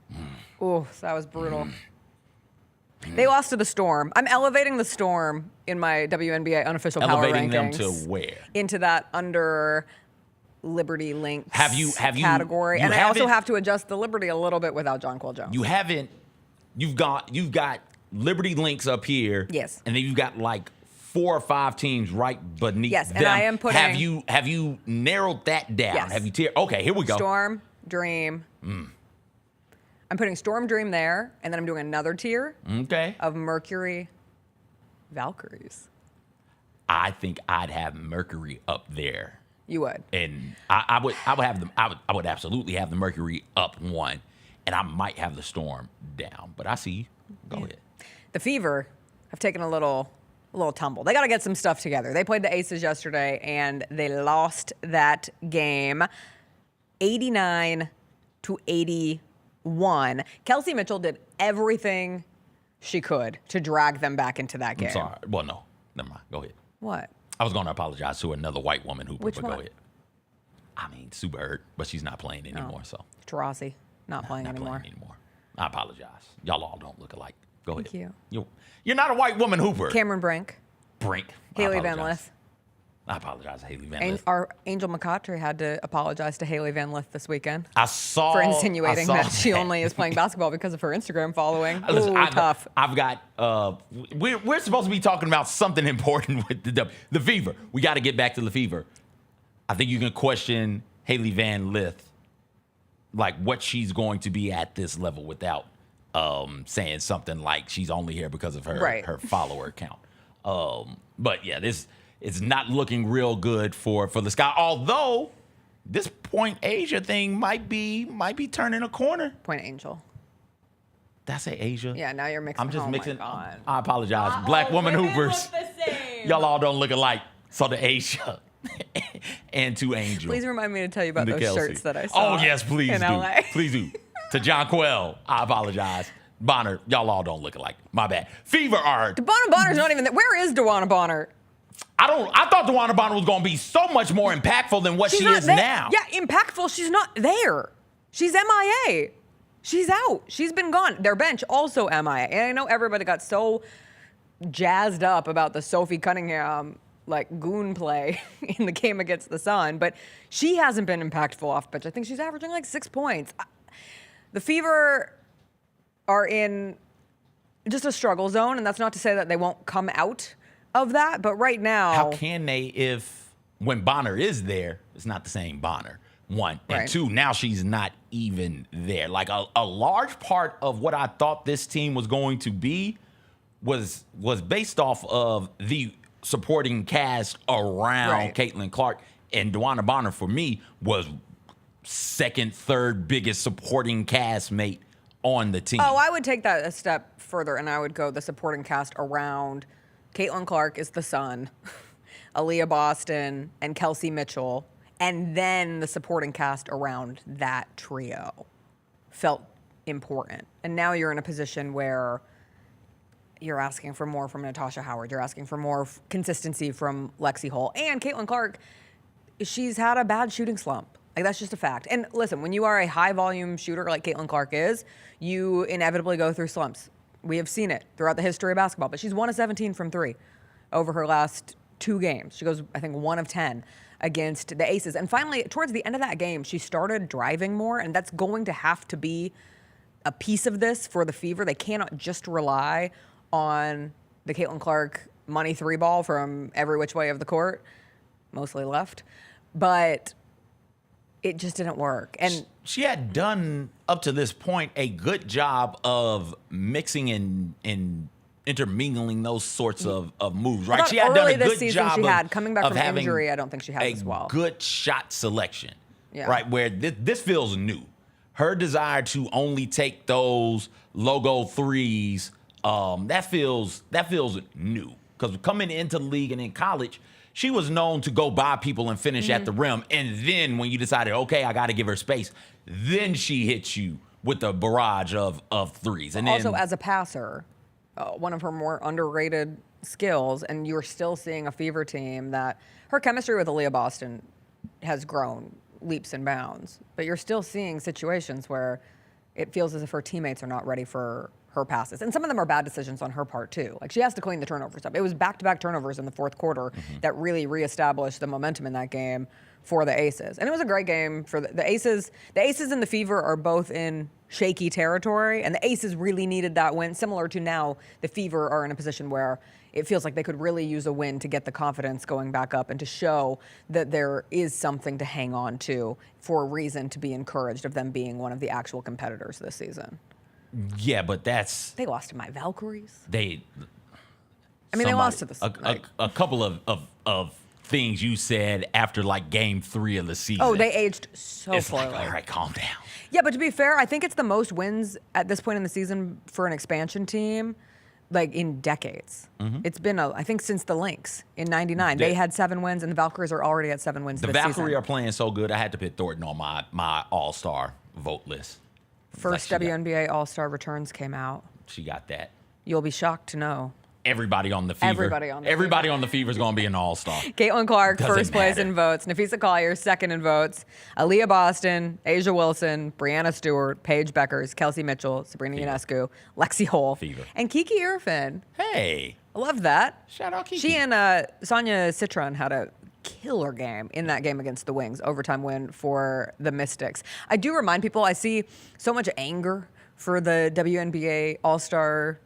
Ooh, that was brutal. They lost to the Storm. I'm elevating the Storm in my WNBA unofficial power rankings. Elevating them to where? Into that under Liberty Links category. You and I also have to adjust the Liberty a little bit without Jonquel Jones. You've got Liberty Links up here. Yes. And then you've got like 4 or 5 teams right beneath them. Yes, and I am putting... Have you narrowed that down? Yes. Have you okay, here we go. Storm, Dream. I'm putting Storm, Dream there, and then I'm doing another tier of Mercury, Valkyries. I think I'd have Mercury up there. You would. And I would absolutely have the Mercury up 1, and I might have the Storm down. But I see you. Go ahead. The Fever have taken a little tumble. They got to get some stuff together. They played the Aces yesterday, and they lost that game 89-81. Kelsey Mitchell did everything she could to drag them back into that game. I'm sorry. Well, no. Never mind. Go ahead. What? I was going to apologize to another white woman hooper, Which but one? go ahead. I mean, Sue Bird, but she's not playing anymore, so. Taurasi, not playing anymore. I apologize. Y'all all don't look alike. Go Thank ahead. you. You're not a white woman hooper. Cameron Brink. Brink. Haley Van Lith. I apologize, Haley Van Lith. Our Angel McCautry had to apologize to Haley Van Lith this weekend. I saw for insinuating that she only is playing basketball because of her Instagram following. Listen, Ooh, tough. I've got. We're supposed to be talking about something important with the Fever. We got to get back to the Fever. I think you can question Haley Van Lith, like what she's going to be at this level without saying something like she's only here because of her follower count. But yeah, it's not looking real good for the Sky. Although this Point Asia thing might be turning a corner. Point Angel. Did I say Asia? Yeah, now you're mixing. I'm just oh mixing. My God. I apologize. Black woman hoopers. Y'all all don't look alike. So the Asia and to Angel. Please remind me to tell you about The those Kelsey. shirts that I saw. Oh yes, please in do. LA. Please do. To John Quell, I apologize. Bonner, y'all all don't look alike. My bad. Fever art. DeWanna Bonner's not even there. Where is DeWanna Bonner? I thought DeWanna Bonner was going to be so much more impactful than what She's she not is there. now. Yeah, impactful. She's not there. She's MIA. She's out. She's been gone. Their bench also MIA. And I know everybody got so jazzed up about the Sophie Cunningham goon play in the game against the Sun, but she hasn't been impactful off bench. I think she's averaging 6 points. The Fever are in just a struggle zone, and that's not to say that they won't come out of that, but right now... How can they if when Bonner is there, it's not the same Bonner, one. And Right. two, now she's not even there. Like a large part of what I thought this team was going to be was based off of the supporting cast around Right. Caitlin Clark. And DeWanna Bonner, for me, was second, third biggest supporting cast mate on the team. Oh, I would take that a step further, and I would go the supporting cast around Caitlin Clark is the Sun, Aaliyah Boston, and Kelsey Mitchell, and then the supporting cast around that trio felt important. And now you're in a position where you're asking for more from Natasha Howard. You're asking for more consistency from Lexi Hull. And Caitlin Clark, she's had a bad shooting slump. That's just a fact. And listen, when you are a high-volume shooter like Caitlin Clark is, you inevitably go through slumps. We have seen it throughout the history of basketball. But she's 1 of 17 from 3 over her last 2 games. She goes, I think, 1 of 10 against the Aces. And finally, towards the end of that game, she started driving more, and that's going to have to be a piece of this for the Fever. They cannot just rely on the Caitlin Clark money 3 ball from every which way of the court, mostly left. But it just didn't work. And she had done, up to this point, a good job of mixing and intermingling those sorts of moves, right? I thought She had done early a this good season job she had. Coming back of from having injury, I don't think she has as well. good shot selection, Yeah. right? Where this feels new. Her desire to only take those logo threes, that feels new. Because coming into the league and in college, she was known to go by people and finish at the rim. And then when you decided, okay, I got to give her space, then she hits you with a barrage of threes. And also, then, as a passer, one of her more underrated skills, and you're still seeing a Fever team that her chemistry with Aaliyah Boston has grown leaps and bounds. But you're still seeing situations where it feels as if her teammates are not ready for her passes. And some of them are bad decisions on her part, too. Like, she has to clean the turnovers up. It was back-to-back turnovers in the fourth quarter that really reestablished the momentum in that game for the Aces. And it was a great game for the Aces. The Aces and the Fever are both in shaky territory, and the Aces really needed that win, similar to now the Fever are in a position where it feels like they could really use a win to get the confidence going back up and to show that there is something to hang on to for a reason to be encouraged of them being one of the actual competitors this season. yeah, but that's... They lost to my Valkyries. They lost to the... a couple of things you said after game 3 of the season. Oh, they aged so It's poorly. like, all right, calm down. Yeah, but to be fair, I think it's the most wins at this point in the season for an expansion team, in decades. It's been, I think, since the Lynx in '99. They had 7 wins, and the Valkyries are already at 7 wins The this season. Valkyrie are playing so good, I had to put Thornton on my all-star vote list. First WNBA All-Star returns came out. She got that. You'll be shocked to know. Everybody on the Fever. Everybody on the Fever is going to be an all-star. Caitlin Clark, Doesn't first place matter. in votes. Nafisa Collier, second in votes. Aaliyah Boston, Asia Wilson, Brianna Stewart, Paige Beckers, Kelsey Mitchell, Sabrina Ionescu, Lexi Hull, and Kiki Irfin. Hey. I love that. Shout out Kiki. She and Sonia Citron had a killer game in that game against the Wings. Overtime win for the Mystics. I do remind people, I see so much anger for the WNBA All-Star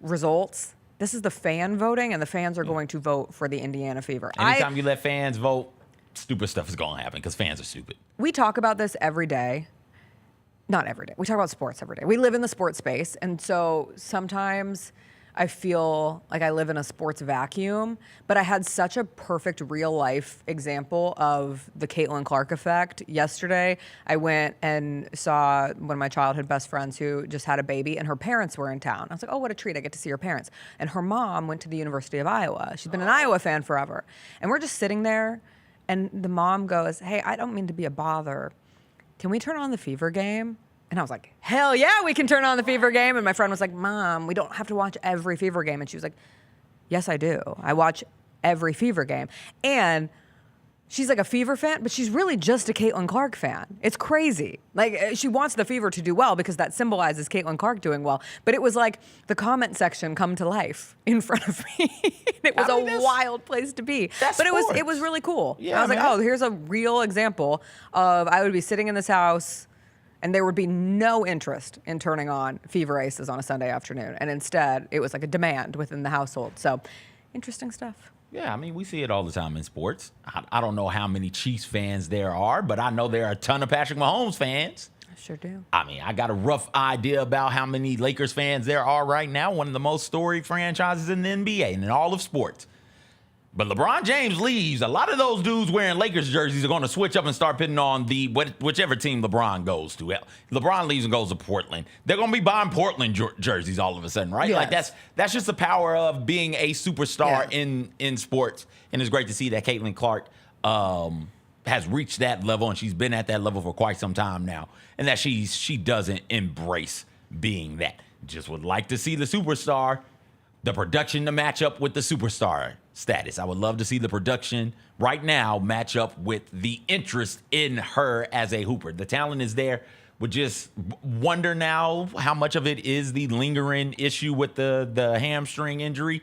results. This is the fan voting, and the fans are going to vote for the Indiana Fever. Anytime you let fans vote, stupid stuff is going to happen because fans are stupid. We talk about this every day. Not every day. We talk about sports every day. We live in the sports space, and so sometimes I feel like I live in a sports vacuum, but I had such a perfect real life example of the Caitlin Clark effect. Yesterday, I went and saw one of my childhood best friends who just had a baby, and her parents were in town. I was like, oh, what a treat. I get to see her parents. And her mom went to the University of Iowa. She's been an Iowa fan forever. And we're just sitting there, and the mom goes, hey, I don't mean to be a bother. Can we turn on the Fever game? And I was like, hell yeah, we can turn on the Fever game. And my friend was like, Mom, we don't have to watch every Fever game. And she was like, yes, I do. I watch every Fever game. And she's like a Fever fan, but she's really just a Caitlin Clark fan. It's crazy. Like, she wants the Fever to do well because that symbolizes Caitlin Clark doing well. But it was like the comment section come to life in front of me. It was a wild place to be. But it was really cool. Yeah, I was like, oh, here's a real example of I would be sitting in this house and there would be no interest in turning on Fever Aces on a Sunday afternoon. And instead, it was like a demand within the household. So, interesting stuff. Yeah, I mean, we see it all the time in sports. I don't know how many Chiefs fans there are, but I know there are a ton of Patrick Mahomes fans. I sure do. I mean, I got a rough idea about how many Lakers fans there are right now. One of the most storied franchises in the NBA and in all of sports. But LeBron James leaves. A lot of those dudes wearing Lakers jerseys are going to switch up and start putting on whichever team LeBron goes to. LeBron leaves and goes to Portland. They're going to be buying Portland jerseys all of a sudden, right? Yes. Like that's just the power of being a superstar in sports. And it's great to see that Caitlin Clark has reached that level, and she's been at that level for quite some time now, and that she doesn't embrace being that. Just would like to see the superstar, the production to match up with the superstar status. I would love to see the production right now match up with the interest in her as a hooper. The talent is there. Would just wonder now how much of it is the lingering issue with the hamstring injury.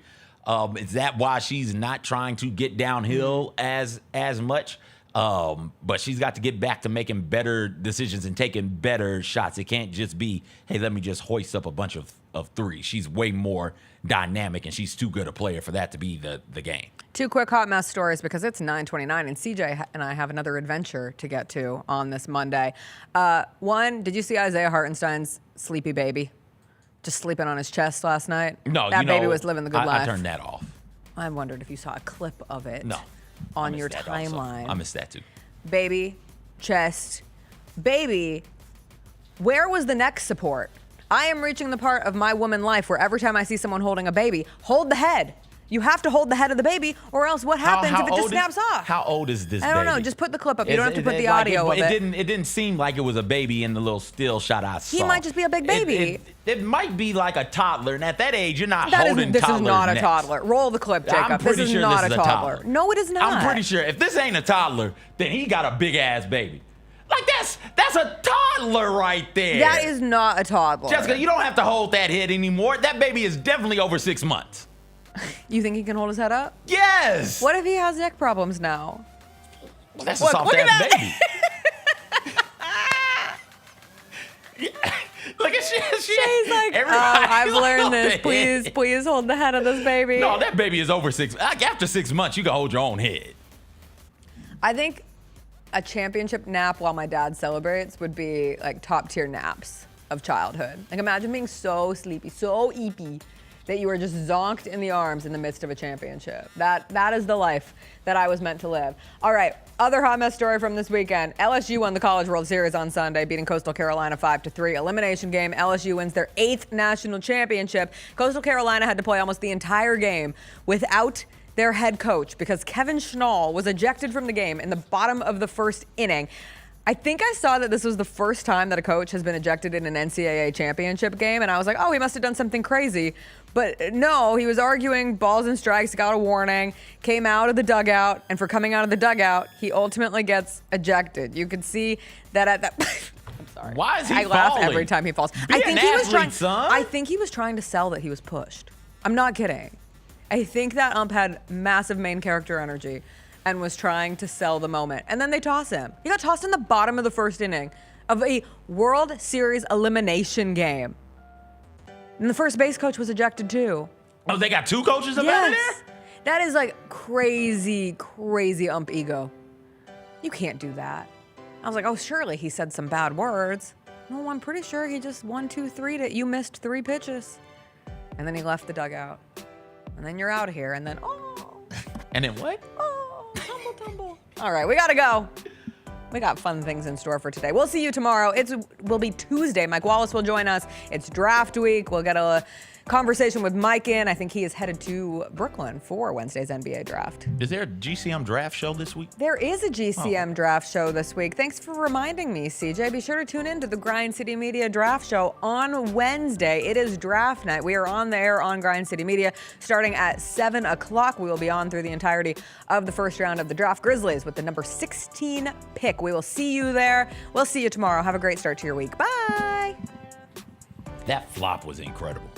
Is that why she's not trying to get downhill as much? But she's got to get back to making better decisions and taking better shots. It can't just be, hey, let me just hoist up a bunch of threes. She's way more dynamic, and she's too good a player for that to be the game. Two quick hot mess stories because it's 9:29, and CJ and I have another adventure to get to on this Monday. One, did you see Isaiah Hartenstein's sleepy baby? Just sleeping on his chest last night? No, that baby was living the good life. I turned that off. I wondered if you saw a clip of it. No. On your timeline. Also. I missed that too. Baby, chest, baby. Where was the neck support? I am reaching the part of my woman life where every time I see someone holding a baby, hold the head. You have to hold the head of the baby, or else what happens if it just snaps off? How old is this baby? I don't know. Just put the clip up. You don't have to put the audio of it. It didn't seem like it was a baby in the little still shot I saw. He might just be a big baby. It might be like a toddler, and at that age, you're not holding this toddler is not necks. a toddler. Roll the clip, Jacob. I'm pretty this is sure not this is a toddler. No, it is not. I'm pretty sure if this ain't a toddler, then he got a big ass baby. Like that's a toddler right there. That is not a toddler. Jessica, you don't have to hold that head anymore. That baby is definitely over 6 months. You think he can hold his head up? Yes. What if he has neck problems now? Well, that's a soft ass baby. Look at She's like, I've learned this. Please hold the head of this baby. No, that baby is over 6. After 6 months, you can hold your own head. I think a championship nap while my dad celebrates would be like top tier naps of childhood. Like imagine being so sleepy, so eepy that you were just zonked in the arms in the midst of a championship. That is the life that I was meant to live. All right, other hot mess story from this weekend. LSU won the College World Series on Sunday, beating Coastal Carolina 5-3. Elimination game, LSU wins their 8th national championship. Coastal Carolina had to play almost the entire game without their head coach because Kevin Schnall was ejected from the game in the bottom of the first inning. I think I saw that this was the first time that a coach has been ejected in an NCAA championship game, and I was like, oh, he must have done something crazy. But no, he was arguing balls and strikes, got a warning, came out of the dugout, and for coming out of the dugout, he ultimately gets ejected. You could see that at that. I'm sorry. Why is he I laugh every time he falls. Be an athlete, son. I think he was trying to sell that he was pushed. I'm not kidding. I think that ump had massive main character energy and was trying to sell the moment. And then they toss him. He got tossed in the bottom of the first inning of a World Series elimination game. And the first base coach was ejected too. Oh, they got 2 coaches up out of there? That is like crazy, crazy ump ego. You can't do that. I was like, oh, surely he said some bad words. No, I'm pretty sure he just 1, 2, 3'd it. You missed 3 pitches. And then he left the dugout. And then you're out of here. And then, And then what? tumble. All right, we gotta go. We got fun things in store for today. We'll see you tomorrow. It will be Tuesday. Mike Wallace will join us. It's draft week. We'll get a conversation with Mike in. I think he is headed to Brooklyn for Wednesday's NBA draft. Is there a GCM draft show this week? There is a GCM draft show this week. Thanks for reminding me, CJ. Be sure to tune in to the Grind City Media draft show on Wednesday. It is draft night. We are on the air on Grind City Media starting at 7 o'clock. We will be on through the entirety of the first round of the draft. Grizzlies with the number 16 pick. We will see you there. We'll see you tomorrow. Have a great start to your week. Bye. That flop was incredible.